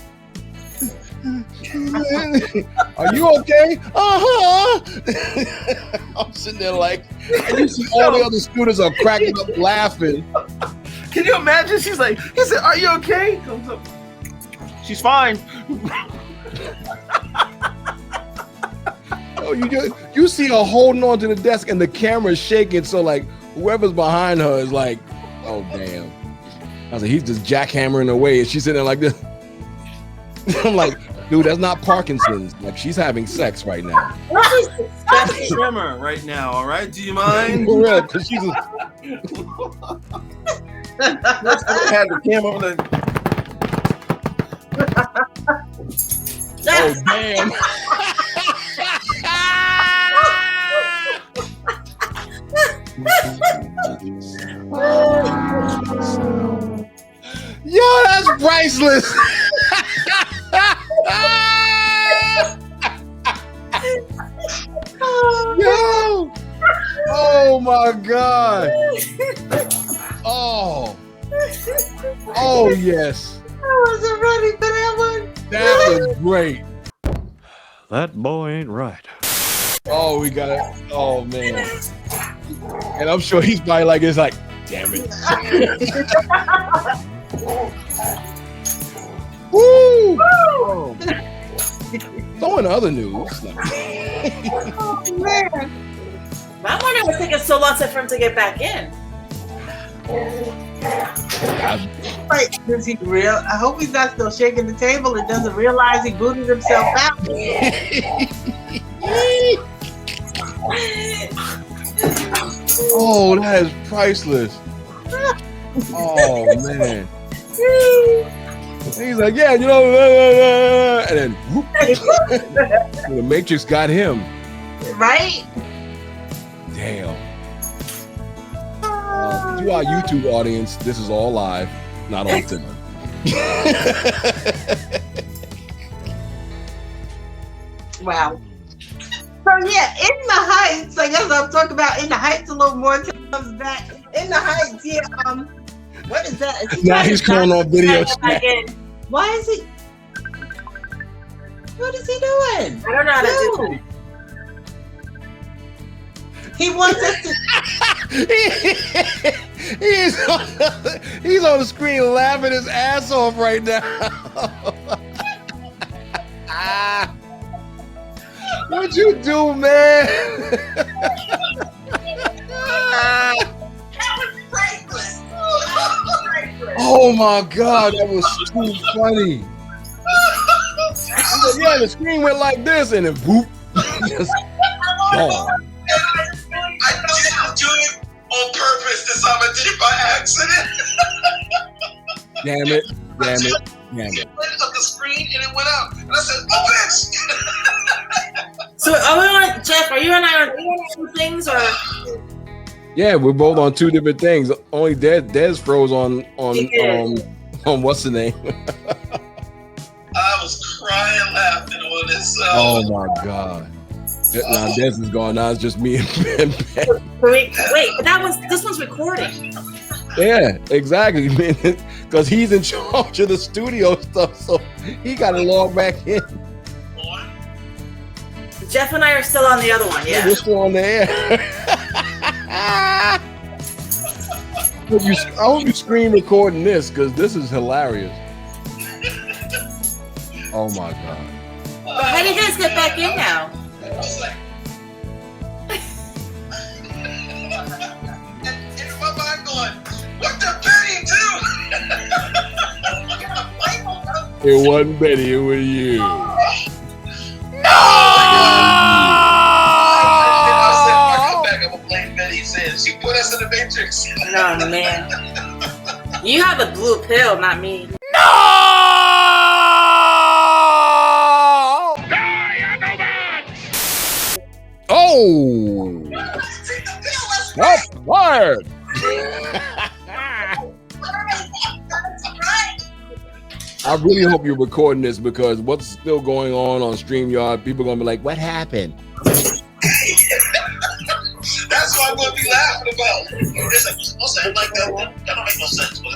Speaker 2: are you okay? I'm sitting there like, and you see all the other students are cracking up laughing.
Speaker 1: can you imagine? She's like, he said, are you okay? Comes up, she's fine.
Speaker 2: Oh, you see her holding on to the desk and the camera's shaking, so like whoever's behind her is like, oh damn. I was like, he's just jackhammering away, and she's sitting there like this. I'm like, dude, that's not Parkinson's. Like, she's having sex right now.
Speaker 1: That's a tremor right now, all right? Do you mind?
Speaker 2: For real, because she's
Speaker 1: Let's have the camera on the.
Speaker 2: Oh damn. Yo, that's priceless. Yo. Oh my God. Oh. Oh yes.
Speaker 3: I wasn't ready for that one.
Speaker 2: That was great.
Speaker 5: That boy ain't right.
Speaker 2: Oh, we got it. Oh man. And I'm sure he's probably like, it's like, damn it. Woo! Oh. So in other news.
Speaker 3: Oh man.
Speaker 4: I'm wondering what's taking so long for him to get back in.
Speaker 3: Like, is he real? I hope he's not still shaking the table and doesn't realize he booted himself out.
Speaker 2: Oh, that is priceless. Oh man. And he's like, yeah, you know, and then whoop, the Matrix got him.
Speaker 3: Right?
Speaker 2: Damn. To our YouTube audience, this is all live, not on Tinder.
Speaker 3: Wow. So yeah, In the Heights, I guess I'll talk about In the Heights a little more until it comes back. In the Heights, yeah. What is that? Is he
Speaker 2: Now he's calling on video chat.
Speaker 3: Why is he? What is he doing?
Speaker 4: I don't know how to do that.
Speaker 3: He wants us to.
Speaker 2: He's on the screen laughing his ass off right now. What'd you do, man? Oh my God, that was too funny. Yeah, the screen went like this and then whoop. Just gone.
Speaker 1: I didn't do it on purpose this time. I did it by accident.
Speaker 2: Damn it. Damn it. Damn it.
Speaker 1: It went up the screen and it went out. And I said, oh, bitch.
Speaker 4: So, Jeff, are you and I on two things or?
Speaker 2: Yeah, we're both on two different things. Only Des froze on what's the name?
Speaker 1: I was crying laughing on this.
Speaker 2: Oh my God. Now Des is gone. Now it's just me and Ben.
Speaker 4: Wait, but this one's recording.
Speaker 2: Yeah, exactly. Because he's in charge of the studio stuff, so he got to log back in.
Speaker 4: Jeff and I are still on the other one, yeah.
Speaker 2: We're still on the air. I hope you screen recording this because this is hilarious. Oh my God.
Speaker 4: But how do you guys get back in now?
Speaker 1: I was like, in my mind going, what the Betty do?
Speaker 2: It wasn't Betty, it was you.
Speaker 1: I said, when I come back, I'm gonna blame Betty. Saying she put us in the Matrix.
Speaker 4: No, man. You have a blue pill, not me.
Speaker 2: No! Oh! That's fired! I really hope you're recording this because what's still going on StreamYard, people are going to be like, what happened?
Speaker 1: That's what I'm going to be laughing about. It's like, what's that? Like, that don't make no sense. What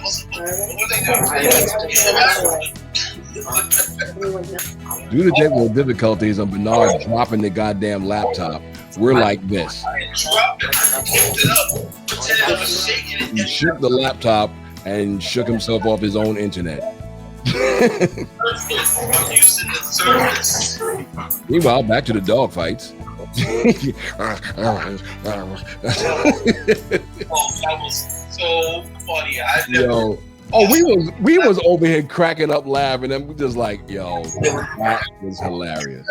Speaker 2: Due to technical difficulties on Bernard dropping the goddamn laptop, we're like this.
Speaker 1: I dropped it, I picked it up, pretended I was shaking it.
Speaker 2: He shook the laptop and shook himself off his own internet.
Speaker 1: I'm using the service.
Speaker 2: Meanwhile, back to the dog fights.
Speaker 1: Oh, that was so funny.
Speaker 2: Yo. Oh, we was over here cracking up laughing and we just like, yo, that was hilarious.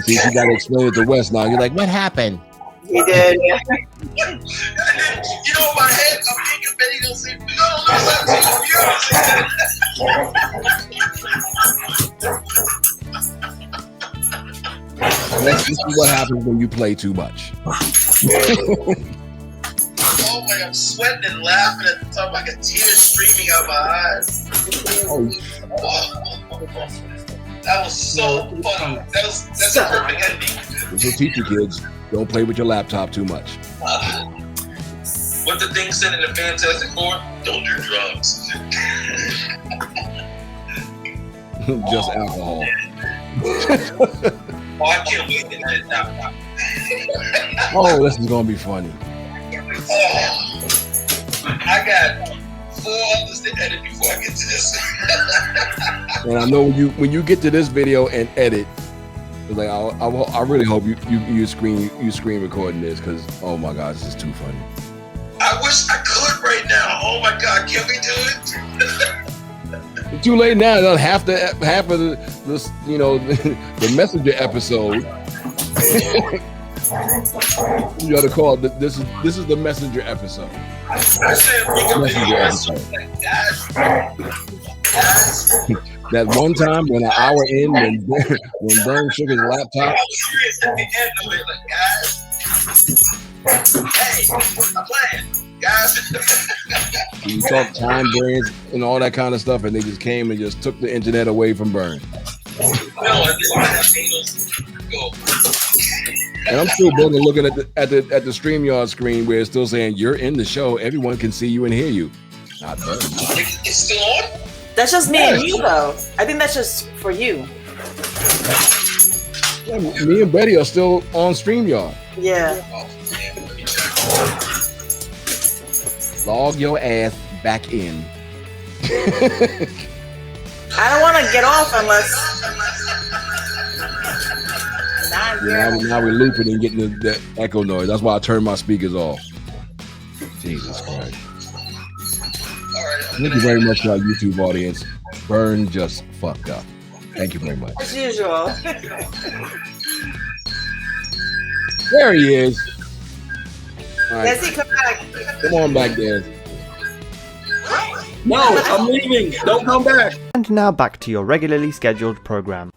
Speaker 2: See, you gotta explain it to Wes now. You're like, what happened?
Speaker 4: You did, yeah.
Speaker 1: You know, in my head, I'm thinking Betty gonna say,
Speaker 2: This is what happens when you play too much.
Speaker 1: Oh my, I'm sweating and laughing at the time, like a tear streaming out my eyes.
Speaker 2: Oh.
Speaker 1: That was so funny. That's a perfect ending.
Speaker 2: This will teach you kids, don't play with your laptop too much.
Speaker 1: What the thing said in the Fantastic Four? Don't do drugs.
Speaker 2: Just alcohol.
Speaker 1: Oh, I can't wait to edit that one.
Speaker 2: Oh, this is gonna be funny.
Speaker 1: I got 4 others to edit before I get to this.
Speaker 2: And I know when you get to this video and edit, it's like I really hope you screen recording this because oh my gosh, this is too funny.
Speaker 1: I wish I could right now. Oh my God, can we do it?
Speaker 2: Too late now. Done half of the you know the Messenger episode. You got to call it. This is the Messenger episode. Messenger episode. That one time when an hour in when Byrne shook his laptop. You talk time variance and all that kind of stuff, and they just came and just took the internet away from Byrne. And I'm still looking at the StreamYard screen where it's still saying you're in the show. Everyone can see you and hear you. Not Byrne.
Speaker 4: It's still on? That's just me and you, though. I think that's just for you.
Speaker 2: Yeah, me and Betty are still on StreamYard.
Speaker 4: Yeah.
Speaker 2: Log your ass back in.
Speaker 4: I don't want to get off unless.
Speaker 2: Now we're looping and getting that echo noise. That's why I turned my speakers off. Jesus Christ. Thank you very much to our YouTube audience. Byrne just fucked up. Thank you very much.
Speaker 4: As usual.
Speaker 2: There he is. All right.
Speaker 4: Yes, he come back.
Speaker 2: Come on back there.
Speaker 1: No, I'm leaving. Don't come back.
Speaker 9: And now back to your regularly scheduled program.